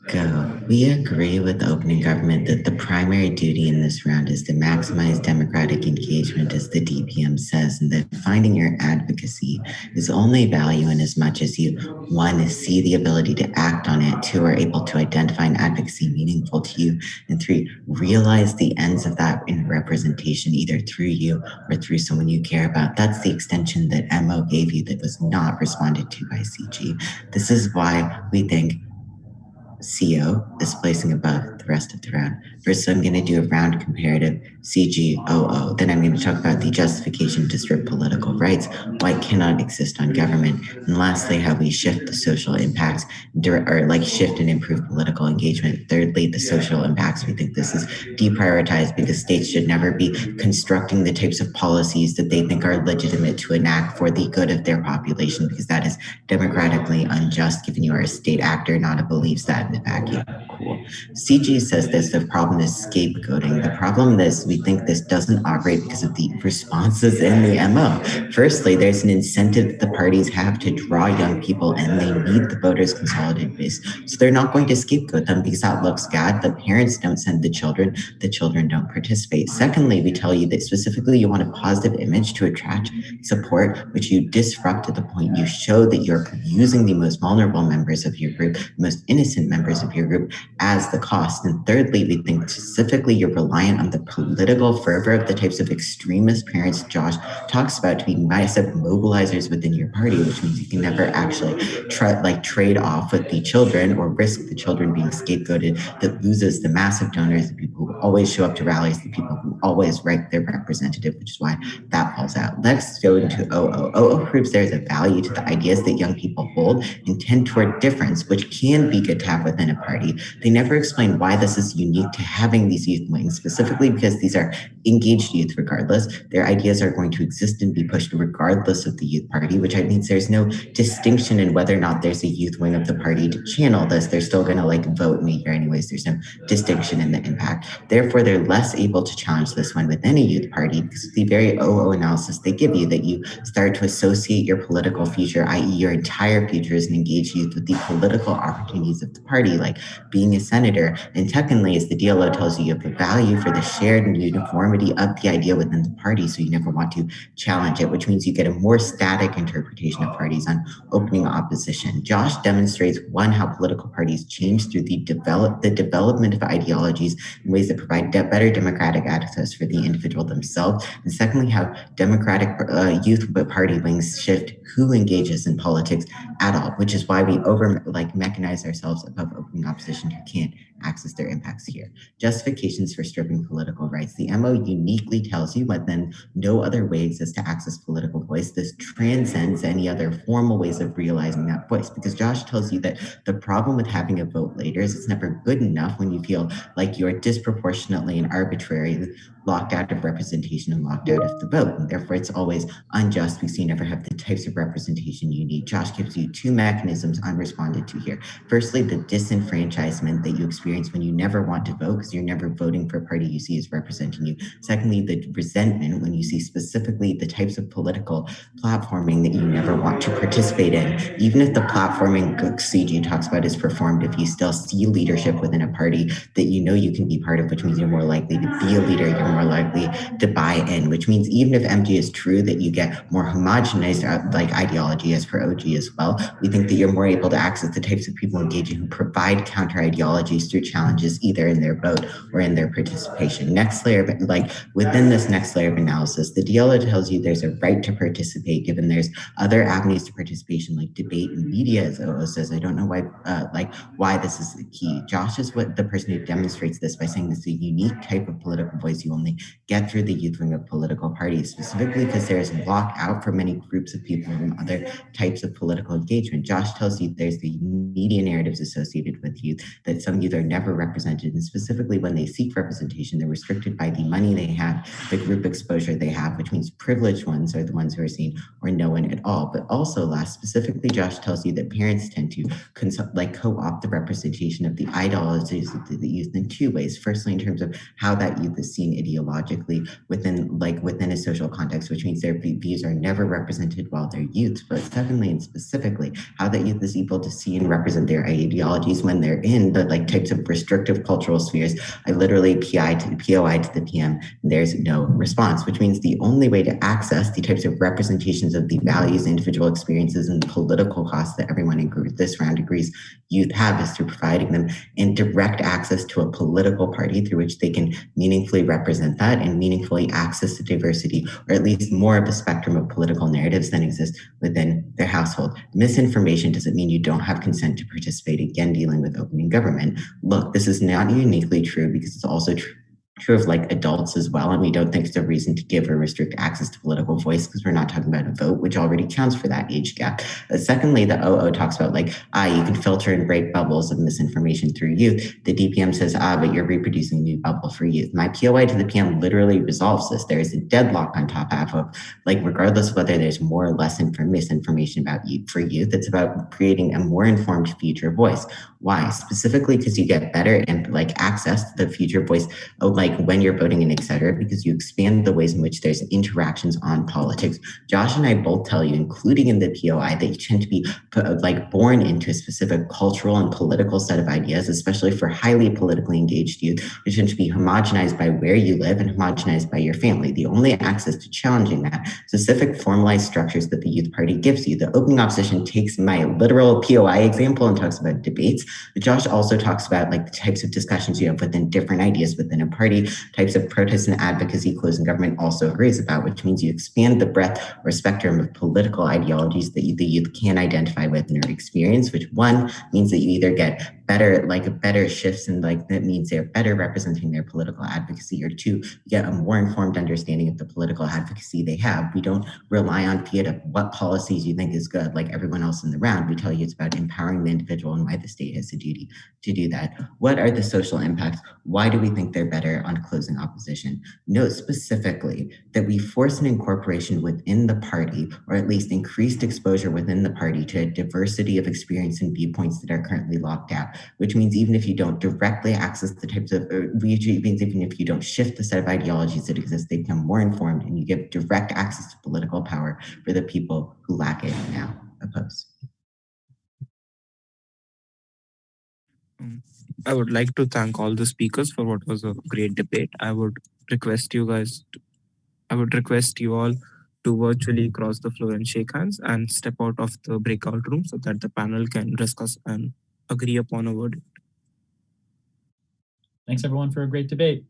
Go. We agree with opening government that the primary duty in this round is to maximize democratic engagement, as the DPM says, and that finding your advocacy is only value in as much as you, 1, see the ability to act on it, 2, are able to identify an advocacy meaningful to you, and 3, realize the ends of that in representation, either through you or through someone you care about. That's the extension that MO gave you that was not responded to by CG. This is why we think CO is placing above the rest of the round. First, I'm going to do a round comparative, CGOO. Then I'm going to talk about the justification to strip political rights, why it cannot exist on government. And lastly, how we shift the social impacts, or like shift and improve political engagement. Thirdly, the social impacts. We think this is deprioritized because states should never be constructing the types of policies that they think are legitimate to enact for the good of their population, because that is democratically unjust, given you are a state actor, not a beliefs that in the vacuum. Cool. CG says this, the problem is scapegoating. The problem is we think this doesn't operate because of the responses in the MO. Firstly, there's an incentive that the parties have to draw young people, and they need the voters' consolidated base. So they're not going to scapegoat them because that looks bad. The parents don't send the children don't participate. Secondly, we tell you that specifically you want a positive image to attract support, which you disrupt at the point you show that you're using the most vulnerable members of your group, the most innocent members of your group, as the cost. And thirdly, we think specifically you're reliant on the political fervor of the types of extremist parents Josh talks about to be massive mobilizers within your party, which means you can never actually trade off with the children or risk the children being scapegoated, that loses the massive donors, the people who always show up to rallies, the people who always write their representative, which is why that falls out. Let's go into OO. OO proves there's a value to the ideas that young people hold and tend toward difference, which can be good to have within a party. They never explain why this is unique to having these youth wings, specifically because these are engaged youth regardless. Their ideas are going to exist and be pushed regardless of the youth party, which means there's no distinction in whether or not there's a youth wing of the party to channel this. They're still going to vote me here anyways. There's no distinction in the impact. Therefore, they're less able to challenge this one within a youth party because of the very OO analysis they give you, that you start to associate your political future, i.e. your entire future as an engaged youth, with the political opportunities of the party, like being a senator. And secondly, as the DLO tells you, you have a value for the shared uniformity of the idea within the party, so you never want to challenge it, which means you get a more static interpretation of parties on opening opposition. Josh demonstrates, one, how political parties change through the development of ideologies in ways that provide better democratic access for the individual themselves, and secondly, how democratic youth party wings shift who engages in politics at all, which is why we mechanize ourselves above opening opposition who can't access their impacts here. Justifications for stripping political rights. The MO uniquely tells you, but then no other way exists to access political voice. This transcends any other formal ways of realizing that voice, because Josh tells you that the problem with having a vote later is it's never good enough when you feel like you're disproportionately and arbitrarily locked out of representation and locked out of the vote. And therefore, it's always unjust because you never have the types of representation you need. Josh gives you two mechanisms unresponded to here. Firstly, the disenfranchisement that you experience when you never want to vote because you're never voting for a party you see as representing you. Secondly, the resentment when you see specifically the types of political platforming that you never want to participate in. Even if the platforming CG talks about is performed, if you still see leadership within a party that you know you can be part of, which means you're more likely to be a leader, you're more likely to buy in, which means even if MG is true that you get more homogenized ideology as per OG as well, we think that you're more able to access the types of people engaging who provide counter ideologies through challenges either in their vote or in their participation. Next layer, within this next layer of analysis, the DLO tells you there's a right to participate given there's other avenues to participation like debate and media, as OO says. I don't know why this is the key. Josh is the person who demonstrates this by saying this is a unique type of political voice you only get through the youth wing of political parties, specifically because there's blocked out for many groups of people from other types of political engagement. Josh tells you there's the media narratives associated with youth, that some youth are never represented, and specifically when they seek representation, they're restricted by the money they have, the group exposure they have, which means privileged ones are the ones who are seen, or no one at all. But also, last, specifically, Josh tells you that parents tend to co-opt the representation of the ideologies of the youth in two ways. Firstly, in terms of how that youth is seen ideologically within a social context, which means their views are never represented while they're youth. But secondly, and specifically, how that youth is able to see and represent their ideologies when they're in the types of restrictive cultural spheres. I literally POI to the PM, and there's no response, which means the only way to access the types of representations of the values, individual experiences, and political costs that everyone in this round agrees youth have is through providing them in direct access to a political party through which they can meaningfully represent that and meaningfully access the diversity, or at least more of a spectrum of political narratives than exist within their household. Misinformation doesn't mean you don't have consent to participate, again, dealing with opening government. Look, this is not uniquely true because it's also true of adults as well, and we don't think it's a reason to give or restrict access to political voice because we're not talking about a vote, which already counts for that age gap. Secondly, the OO talks about you can filter and break bubbles of misinformation through youth. The DPM says, but you're reproducing a new bubble for youth. My POI to the PM literally resolves this. There is a deadlock on top half of regardless of whether there's more or less misinformation about youth for youth, it's about creating a more informed future voice. Why? Specifically because you get better and access to the future voice of when you're voting and et cetera, because you expand the ways in which there's interactions on politics. Josh and I both tell you, including in the POI, that you tend to be born into a specific cultural and political set of ideas, especially for highly politically engaged youth, which tend to be homogenized by where you live and homogenized by your family. The only access to challenging that specific formalized structures that the youth party gives you. The opening opposition takes my literal POI example and talks about debates, but Josh also talks about the types of discussions you have within different ideas within a party, types of protest and advocacy closing government also agrees about, which means you expand the breadth or spectrum of political ideologies that the youth can identify with in their experience, which one means that you either get better shifts and that means they're better representing their political advocacy, or two, you get a more informed understanding of the political advocacy they have. We don't rely on fiat of what policies you think is good like everyone else in the round. We tell you it's about empowering the individual and why the state has a duty to do that. What are the social impacts? Why do we think they're better on closing opposition? Note specifically that we force an incorporation within the party, or at least increased exposure within the party, to a diversity of experience and viewpoints that are currently locked out. which means even if you don't directly access the types of, which means even if you don't shift the set of ideologies that exist, they become more informed and you give direct access to political power for the people who lack it now. Oppose. I would like to thank all the speakers for what was a great debate. I would request you all to virtually cross the floor and shake hands and step out of the breakout room so that the panel can discuss and agree upon a verdict. Thanks everyone for a great debate.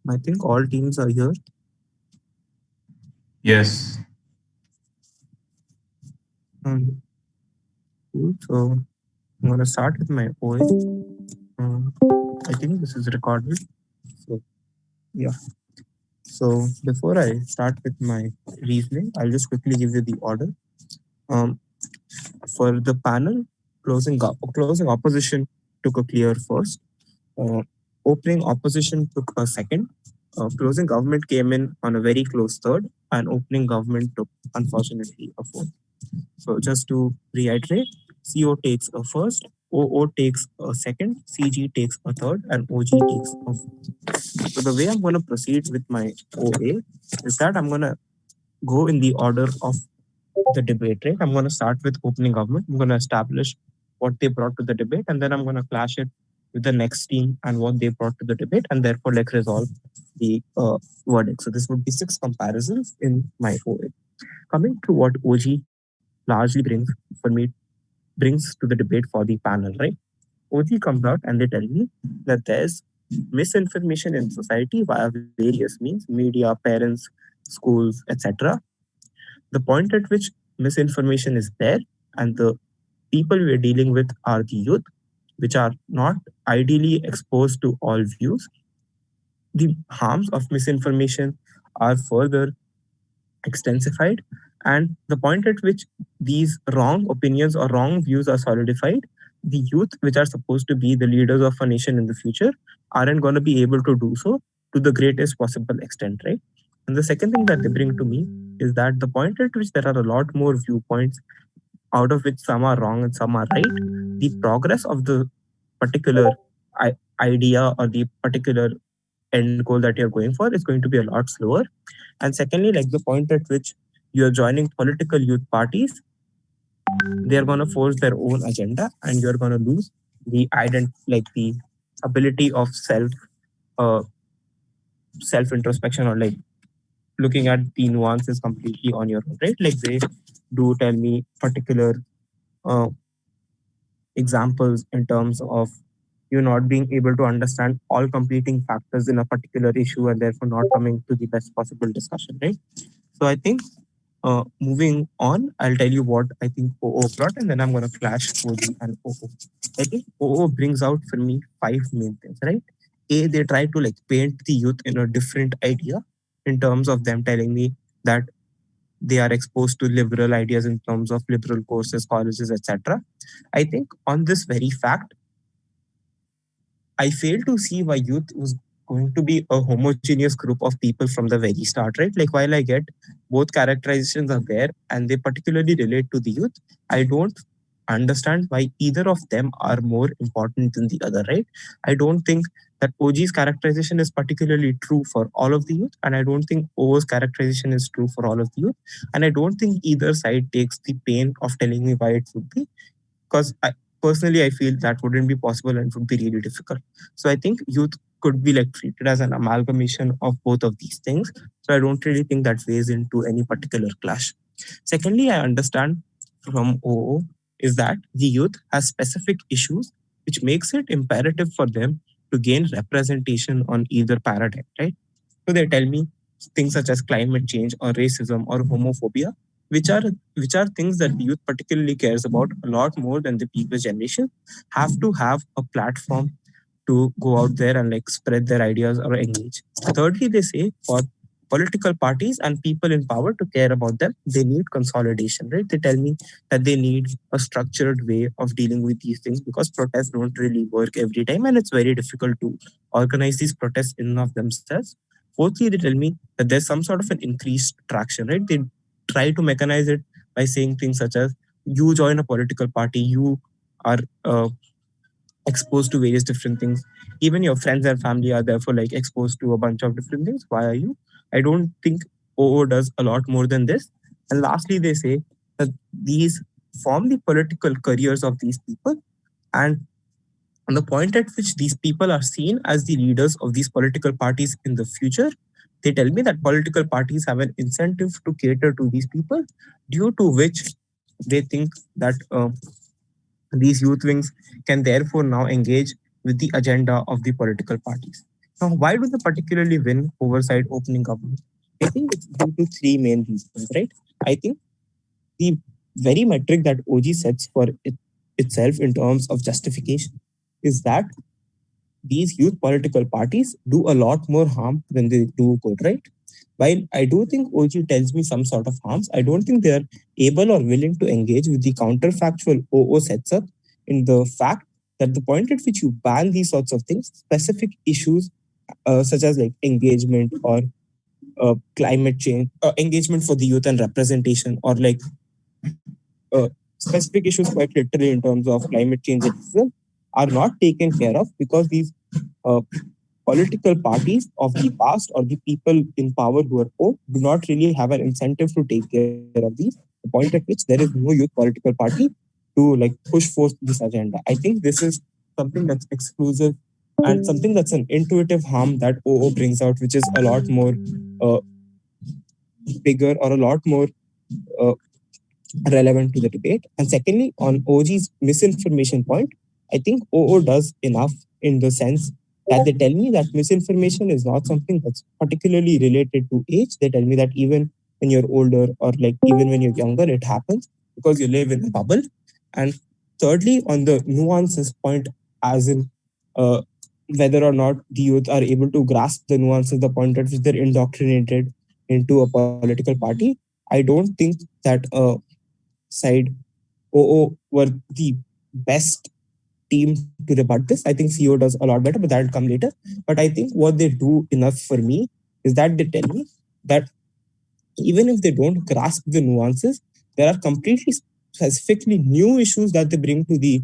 I think all teams are here. Yes. Cool. So I'm going to start with my OA. I think this is recorded. So yeah. So before I start with my reasoning, I'll just quickly give you the order. For the panel, closing opposition took a clear first. Opening opposition took a second. Closing government came in on a very close third, and opening government took, unfortunately, a fourth. So just to reiterate, CO takes a first, OO takes a second, CG takes a third, and OG takes a fourth. So the way I'm going to proceed with my OA is that I'm going to go in the order of the debate, right? I'm going to start with opening government. I'm going to establish what they brought to the debate, and then I'm going to clash it with the next team and what they brought to the debate, and therefore like resolve the verdict. So this would be 6 comparisons in my OA. Coming to what OG largely brings to the debate for the panel, right? OG comes out and they tell me that there's misinformation in society via various means, media, parents, schools, etc. The point at which misinformation is there and the people we're dealing with are the youth, which are not ideally exposed to all views. The harms of misinformation are further extensified, and the point at which these wrong opinions or wrong views are solidified, the youth, which are supposed to be the leaders of a nation in the future, aren't going to be able to do so to the greatest possible extent, right? And the second thing that they bring to me is that the point at which there are a lot more viewpoints, out of which some are wrong and some are right, the progress of the particular idea or the particular end goal that you're going for is going to be a lot slower. And secondly, like the point at which you're joining political youth parties, they're going to force their own agenda and you're going to lose the the ability of self introspection, or like looking at the nuances completely on your own, right? Like they do tell me particular examples in terms of you not being able to understand all competing factors in a particular issue and therefore not coming to the best possible discussion, right? So I think moving on, I'll tell you what I think OO brought, and then I'm going to flash OG and OO. I think OO brings out for me 5 main things, right? A, they try to like paint the youth in a different idea in terms of them telling me that they are exposed to liberal ideas in terms of liberal courses, colleges, etc. I think on this very fact, I fail to see why youth was going to be a homogeneous group of people from the very start, right? Like while I get both characterizations are there and they particularly relate to the youth, I don't understand why either of them are more important than the other, right? I don't think that OG's characterization is particularly true for all of the youth, and I don't think O's characterization is true for all of the youth. And I don't think either side takes the pain of telling me why it would be, because personally, I feel that wouldn't be possible and would be really difficult. So I think youth could be like treated as an amalgamation of both of these things. So I don't really think that weighs into any particular clash. Secondly, I understand from OO is that the youth has specific issues which makes it imperative for them to gain representation on either paradigm, right? So they tell me things such as climate change or racism or homophobia, which are things that the youth particularly cares about a lot more than the previous generation, have to have a platform to go out there and like spread their ideas or engage. Thirdly, they say for political parties and people in power to care about them, they need consolidation, right? They tell me that they need a structured way of dealing with these things because protests don't really work every time and it's very difficult to organize these protests in and of themselves. Fourthly, they tell me that there's some sort of an increased traction, right? They try to mechanize it by saying things such as you join a political party, you are exposed to various different things. Even your friends and family are therefore like exposed to a bunch of different things. Why are you? I don't think OO does a lot more than this. And lastly, they say that these form the political careers of these people. And the point at which these people are seen as the leaders of these political parties in the future, they tell me that political parties have an incentive to cater to these people, due to which they think that these youth wings can therefore now engage with the agenda of the political parties. Now, why do they particularly win oversight opening government? I think it's due to three main reasons, right? I think the very metric that OG sets for itself in terms of justification is that these youth political parties do a lot more harm than they do good, right? While I do think OG tells me some sort of harms, I don't think they are able or willing to engage with the counterfactual OO sets up in the fact that the point at which you ban these sorts of things, specific issues such as like engagement or climate change, engagement for the youth and representation, or like specific issues quite literally in terms of climate change itself, are not taken care of because these political parties of the past or the people in power who are poor do not really have an incentive to take care of these. The point at which there is no youth political party to like push forth this agenda. I think this is something that's exclusive and something that's an intuitive harm that OO brings out, which is a lot more bigger or a lot more relevant to the debate. And secondly, on OG's misinformation point, I think OO does enough in the sense that they tell me that misinformation is not something that's particularly related to age. They tell me that even when you're older or like even when you're younger, it happens because you live in a bubble. And thirdly, on the nuances point, as in whether or not the youth are able to grasp the nuances, the point at which they're indoctrinated into a political party, I don't think that side OO were the best team to rebut this. I think CO does a lot better, but that'll come later. But I think what they do enough for me is that they tell me that even if they don't grasp the nuances, there are completely specifically new issues that they bring to the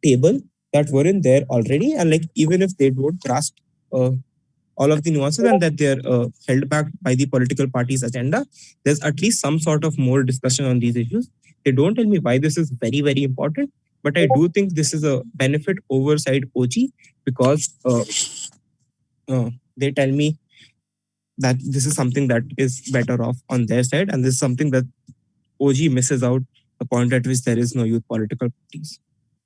table that weren't there already. And like even if they don't grasp all of the nuances and that they're held back by the political party's agenda, there's at least some sort of more discussion on these issues. They don't tell me why this is very, very important, but I do think this is a benefit over side OG because they tell me that this is something that is better off on their side, and this is something that OG misses out, the point at which there is no youth political parties.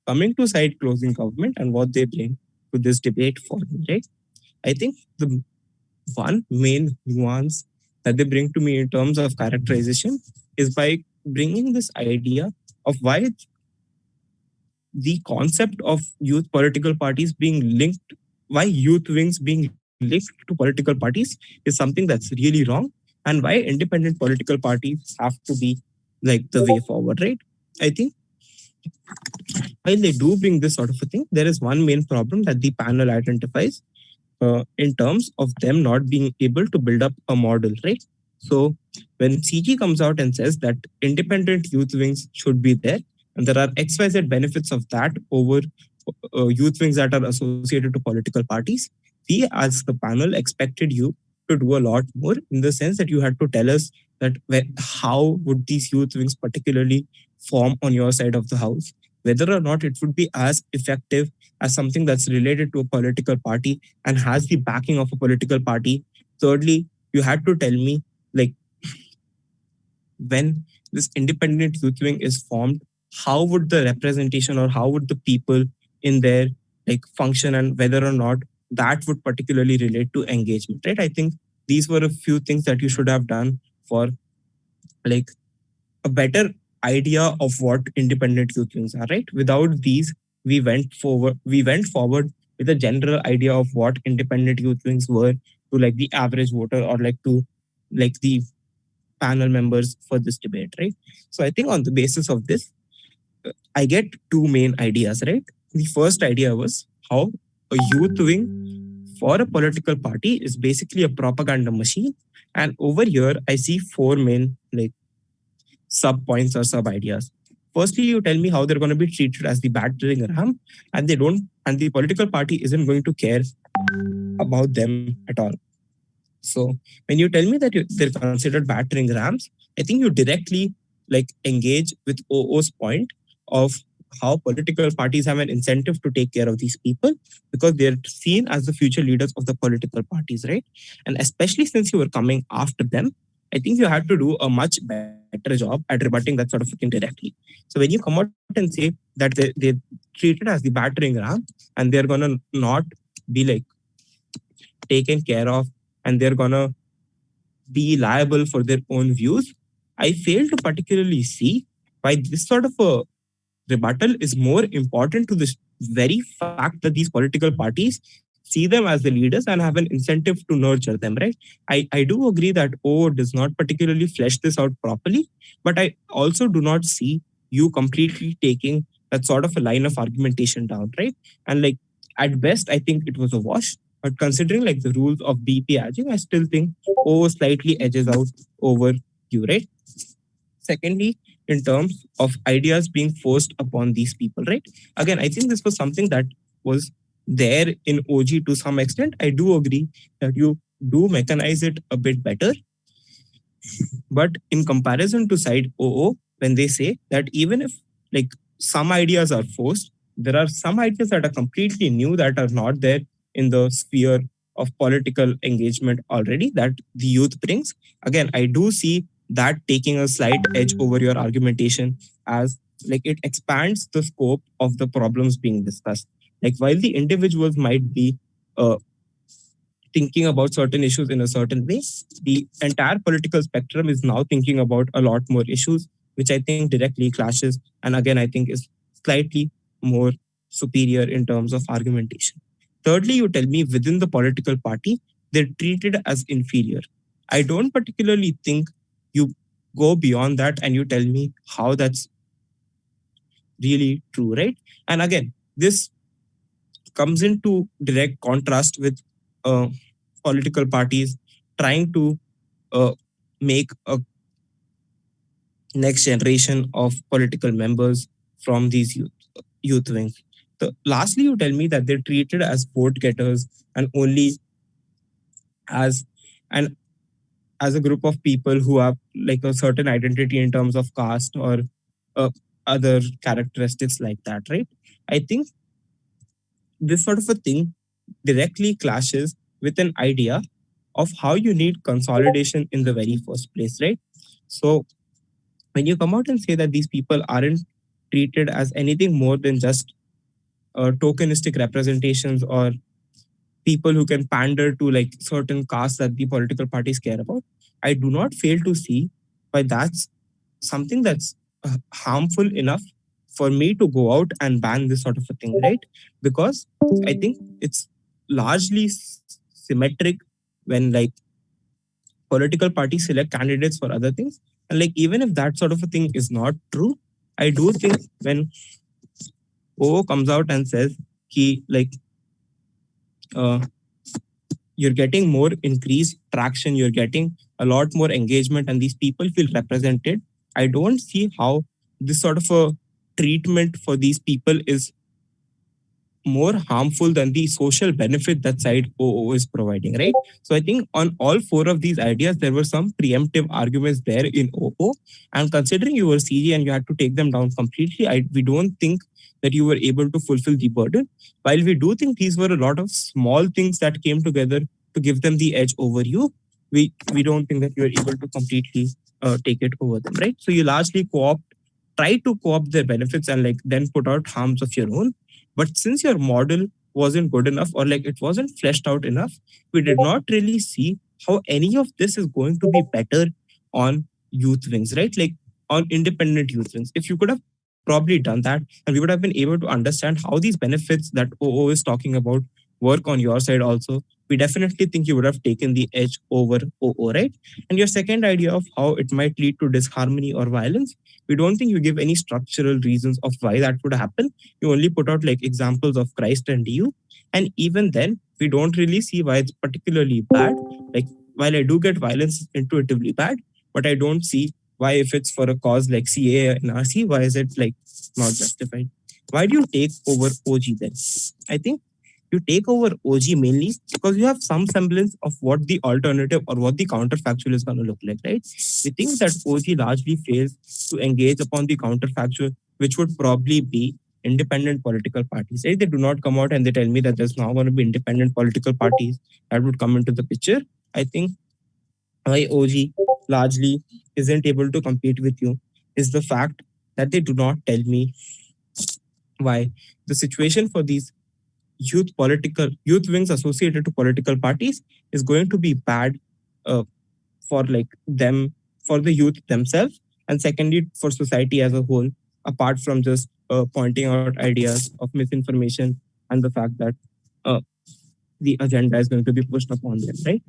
Coming to side closing government and what they bring to this debate for me, right? I think the one main nuance that they bring to me in terms of characterization is by bringing this idea of why the concept of youth political parties being linked, why youth wings being linked to political parties is something that's really wrong, and why independent political parties have to be like the way forward, right? I think while they do bring this sort of a thing, there is one main problem that the panel identifies in terms of them not being able to build up a model, right? So when CG comes out and says that independent youth wings should be there, and there are XYZ benefits of that over youth wings that are associated to political parties, we as the panel expected you to do a lot more, in the sense that you had to tell us that how would these youth wings particularly form on your side of the house, whether or not it would be as effective as something that's related to a political party and has the backing of a political party. Thirdly, you had to tell me, like, when this independent youth wing is formed, how would the representation or how would the people in there like function, and whether or not that would particularly relate to engagement, right? I think these were a few things that you should have done for like a better idea of what independent youth wings are, right? Without these, we went forward with a general idea of what independent youth wings were to like the average voter or like to like the panel members for this debate, right? So I think on the basis of this, I get two main ideas, right? The first idea was how a youth wing for a political party is basically a propaganda machine. And over here, I see four main like sub points or sub ideas. Firstly, you tell me how they're going to be treated as the battering ram, and the political party isn't going to care about them at all. So when you tell me that they're considered battering rams, I think you directly like engage with OO's point of how political parties have an incentive to take care of these people because they're seen as the future leaders of the political parties, right? And especially since you were coming after them, I think you had to do a much better job at rebutting that sort of thing directly. So when you come out and say that they're treated as the battering ram and they're going to not be like taken care of and they're going to be liable for their own views, I fail to particularly see why this sort of a rebuttal is more important to this very fact that these political parties see them as the leaders and have an incentive to nurture them, right? I do agree that does not particularly flesh this out properly, but I also do not see you completely taking that sort of a line of argumentation down, right? And like at best, I think it was a wash. But considering like the rules of BP aging, I still think slightly edges out over you, right? Secondly, in terms of ideas being forced upon these people, right? Again, I think this was something that was there in OG to some extent. I do agree that you do mechanize it a bit better. But in comparison to side OO, when they say that even if like some ideas are forced, there are some ideas that are completely new that are not there in the sphere of political engagement already that the youth brings. Again, I do see that taking a slight edge over your argumentation as like it expands the scope of the problems being discussed. Like while the individuals might be thinking about certain issues in a certain way, the entire political spectrum is now thinking about a lot more issues, which I think directly clashes. And again, I think is slightly more superior in terms of argumentation. Thirdly, you tell me within the political party, they're treated as inferior. I don't particularly think you go beyond that and you tell me how that's really true, right? And again, this comes into direct contrast with political parties trying to make a next generation of political members from these youth wings. Lastly, you tell me that they're treated as vote getters and only as a group of people who have like a certain identity in terms of caste or other characteristics like that, right? I think this sort of a thing directly clashes with an idea of how you need consolidation in the very first place, right? So when you come out and say that these people aren't treated as anything more than just tokenistic representations or people who can pander to like certain castes that the political parties care about, I do not fail to see why that's something that's harmful enough for me to go out and ban this sort of a thing, right? Because I think it's largely symmetric when like political parties select candidates for other things. And like even if that sort of a thing is not true, I do think when OO comes out and says he like you're getting more increased traction, you're getting a lot more engagement, and these people feel represented. I don't see how this sort of a treatment for these people is more harmful than the social benefit that side OO is providing, right? So I think on all four of these ideas, there were some preemptive arguments there in OO. And considering you were CG and you had to take them down completely, we don't think that you were able to fulfill the burden. While we do think these were a lot of small things that came together to give them the edge over you, we don't think that you were able to completely take it over them, right? So you largely try to co-opt their benefits and like then put out harms of your own. But since your model wasn't good enough or like it wasn't fleshed out enough, we did not really see how any of this is going to be better on youth wings, right? Like on independent youth wings. If you could have probably done that and we would have been able to understand how these benefits that OO is talking about work on your side also, we definitely think you would have taken the edge over OO, right? And your second idea of how it might lead to disharmony or violence, we don't think you give any structural reasons of why that would happen. You only put out like examples of Christ and you. And even then, we don't really see why it's particularly bad. Like, while I do get violence is intuitively bad, but I don't see why, if it's for a cause like CA and RC, why is it like not justified? Why do you take over OG then? I think you take over OG mainly because you have some semblance of what the alternative or what the counterfactual is going to look like, right? We think that OG largely fails to engage upon the counterfactual, which would probably be independent political parties, right? They do not come out and they tell me that there's now going to be independent political parties that would come into the picture. I think why OG largely isn't able to compete with you is the fact that they do not tell me why the situation for these youth wings associated to political parties is going to be bad for like them, for the youth themselves, and secondly for society as a whole, apart from just pointing out ideas of misinformation and the fact that the agenda is going to be pushed upon them, right?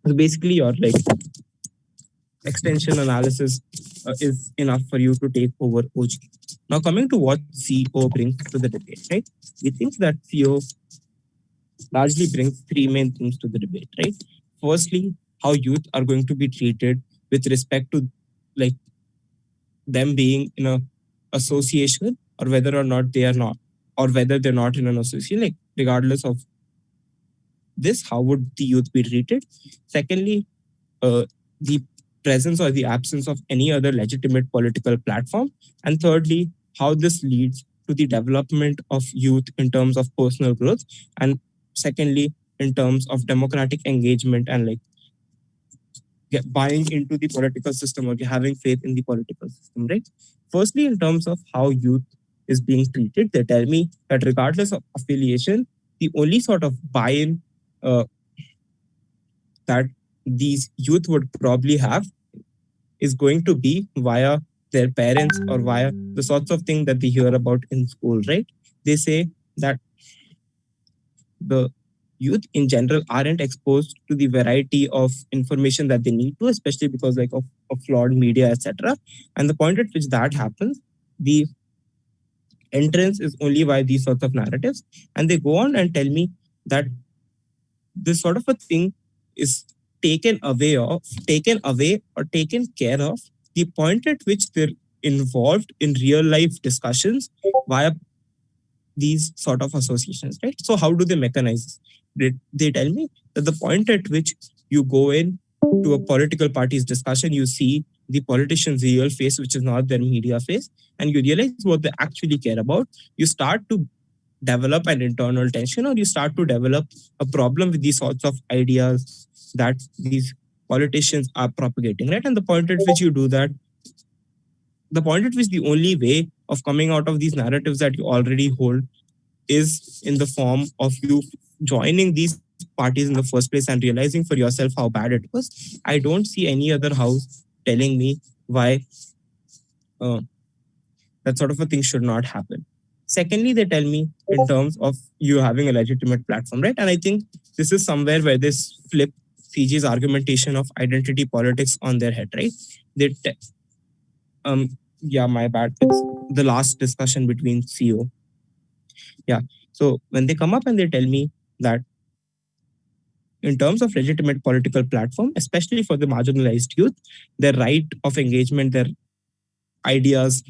So basically your like extension analysis is enough for you to take over OG. Now coming to what CO brings to the debate, right? We think that CO largely brings three main things to the debate, right? Firstly, how youth are going to be treated with respect to like them being in a association or whether or not they are not, or whether they're not in an association, like regardless of this, how would the youth be treated? Secondly, the presence or the absence of any other legitimate political platform. And thirdly, how this leads to the development of youth in terms of personal growth. And secondly, in terms of democratic engagement and like buying into the political system or having faith in the political system, right? Firstly, in terms of how youth is being treated, they tell me that regardless of affiliation, the only sort of buy-in that these youth would probably have is going to be via their parents or via the sorts of things that they hear about in school, right? They say that the youth in general aren't exposed to the variety of information that they need to, especially because like of flawed media, etc. And the point at which that happens, the entrance is only via these sorts of narratives. And they go on and tell me that this sort of a thing is taken away or taken care of the point at which they're involved in real life discussions via these sort of associations, right? So how do they mechanize this? They tell me that the point at which you go in to a political party's discussion, you see the politician's real face, which is not their media face, and you realize what they actually care about. You start to develop an internal tension, or you start to develop a problem with these sorts of ideas that these politicians are propagating, right? And the point at which you do that, the point at which the only way of coming out of these narratives that you already hold is in the form of you joining these parties in the first place and realizing for yourself how bad it was. I don't see any other house telling me why that sort of a thing should not happen. Secondly, they tell me in terms of you having a legitimate platform, right? And I think this is somewhere where this flip CG's argumentation of identity politics on their head, right? Yeah, my bad. It's the last discussion between CO. Yeah. So when they come up and they tell me that in terms of legitimate political platform, especially for the marginalized youth, their right of engagement, their ideas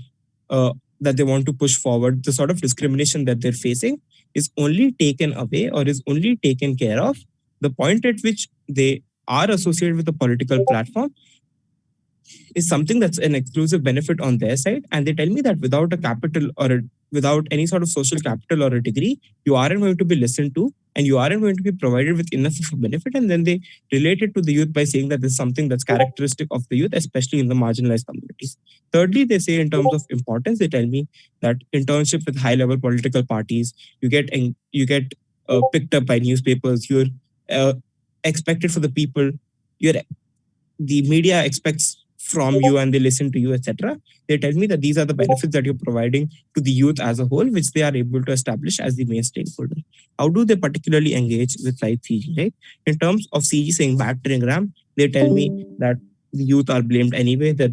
that they want to push forward, the sort of discrimination that they're facing is only taken away or is only taken care of the point at which they are associated with a political platform is something that's an exclusive benefit on their side. And they tell me that without a capital without any sort of social capital or a degree, you aren't going to be listened to and you aren't going to be provided with enough of a benefit. And then they relate it to the youth by saying that this is something that's characteristic of the youth, especially in the marginalized communities. Thirdly, they say in terms of importance, they tell me that internship with high level political parties, you get picked up by newspapers, you're expected for the people, the media expects from you and they listen to you, etc. They tell me that these are the benefits that you're providing to the youth as a whole, which they are able to establish as the main stakeholder. How do they particularly engage with like CG, right? In terms of CG saying battering ram, they tell me that the youth are blamed anyway. They're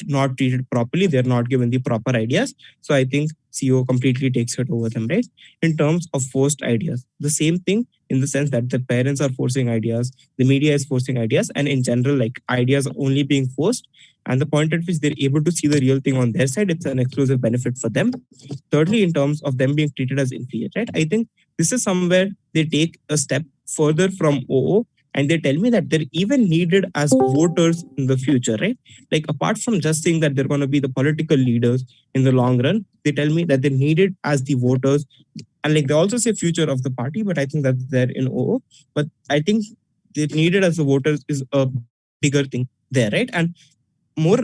not treated properly. They're not given the proper ideas. So I think CO completely takes it over them, right? In terms of forced ideas, the same thing in the sense that the parents are forcing ideas, the media is forcing ideas, and in general, like ideas are only being forced. And the point at which they're able to see the real thing on their side, it's an exclusive benefit for them. Thirdly, in terms of them being treated as inferior, right? I think this is somewhere they take a step further from OO and they tell me that they're even needed as voters in the future, right? Like apart from just saying that they're going to be the political leaders in the long run, they tell me that they're needed as the voters. And like they also say future of the party, but I think that's there in OO. But I think they're needed as the voters is a bigger thing there, right? And more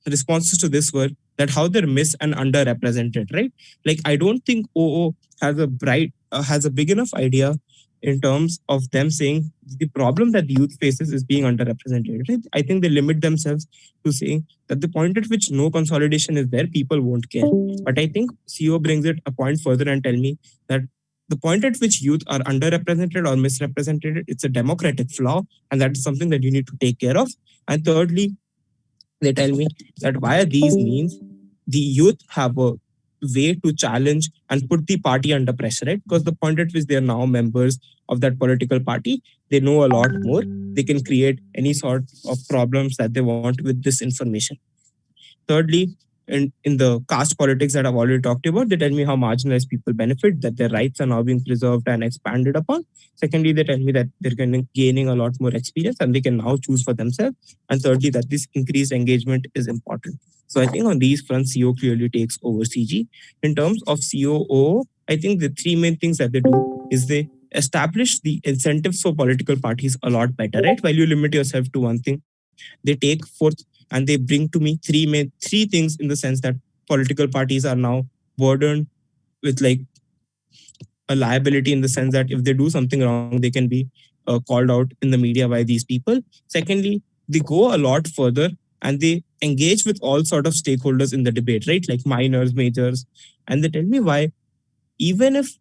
responses to this were that how they're mis and underrepresented, right? Like I don't think OO has a big enough idea in terms of them saying the problem that the youth faces is being underrepresented. Right? I think they limit themselves to saying that the point at which no consolidation is there, people won't care. But I think CO brings it a point further and tell me that the point at which youth are underrepresented or misrepresented, it's a democratic flaw, and that is something that you need to take care of. And thirdly, they tell me that via these means, the youth have a way to challenge and put the party under pressure, right? Because the point at which they are now members of that political party, they know a lot more. They can create any sort of problems that they want with this information. Thirdly, in the caste politics that I've already talked about, they tell me how marginalized people benefit, that their rights are now being preserved and expanded upon. Secondly, they tell me that they're gaining a lot more experience and they can now choose for themselves. And thirdly, that this increased engagement is important. So I think on these fronts, CO clearly takes over CG. In terms of COO, I think the three main things that they do is they establish the incentives for political parties a lot better, right? While you limit yourself to one thing, they take forth and they bring to me three things in the sense that political parties are now burdened with like a liability in the sense that if they do something wrong, they can be called out in the media by these people. Secondly, they go a lot further and they engage with all sort of stakeholders in the debate, right? Like minors, majors, and they tell me why even if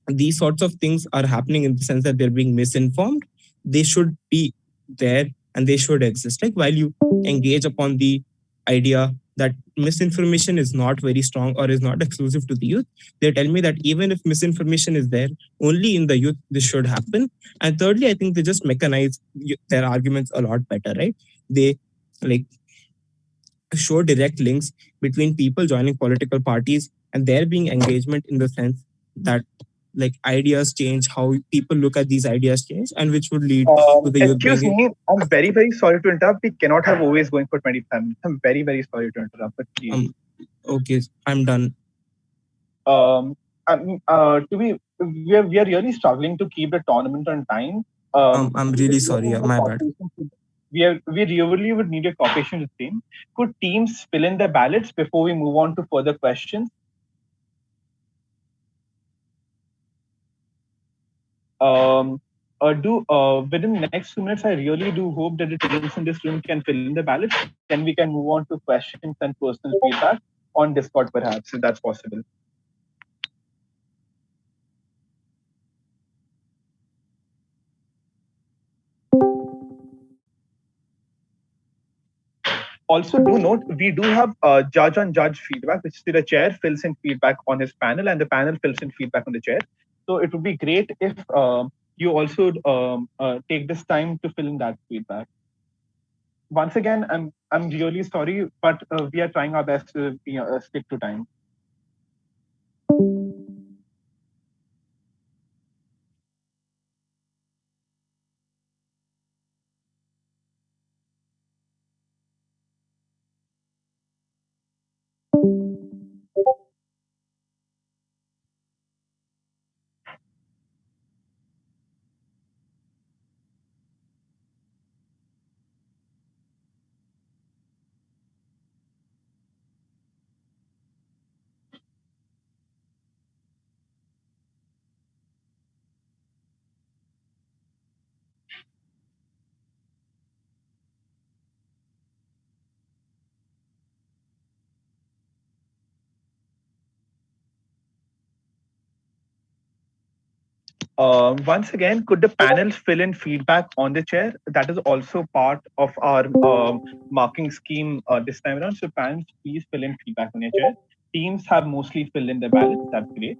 these sorts of things are happening in the sense that they're being misinformed, they should be there and they should exist. Like while you engage upon the idea that misinformation is not very strong or is not exclusive to the youth, they tell me that even if misinformation is there, only in the youth this should happen. And thirdly, I think they just mechanize their arguments a lot better, right? They like show direct links between people joining political parties and there being engagement in the sense that like ideas change, how people look at these ideas change, and which would lead to the youth Excuse being me, I'm very, very sorry to interrupt. We cannot have always going for 25 minutes. I'm very, very sorry to interrupt, but please. Okay, I'm done. We are really struggling to keep the tournament on time. I'm really sorry. My bad. We really would need a cooperation with team. Could teams fill in their ballots before we move on to further questions? Within the next 2 minutes, I really do hope that the teams in this room can fill in the ballots. Then we can move on to questions and personal feedback on Discord, perhaps, if that's possible. Also, do note, we do have judge on judge feedback, which is the chair fills in feedback on his panel and the panel fills in feedback on the chair. So it would be great if you also take this time to fill in that feedback. once again, I'm really sorry, but we are trying our best to stick to time. Once again, could the panel fill in feedback on the chair? That is also part of our marking scheme this time around. So panels, please fill in feedback on your chair. Teams have mostly filled in their ballots. That's great.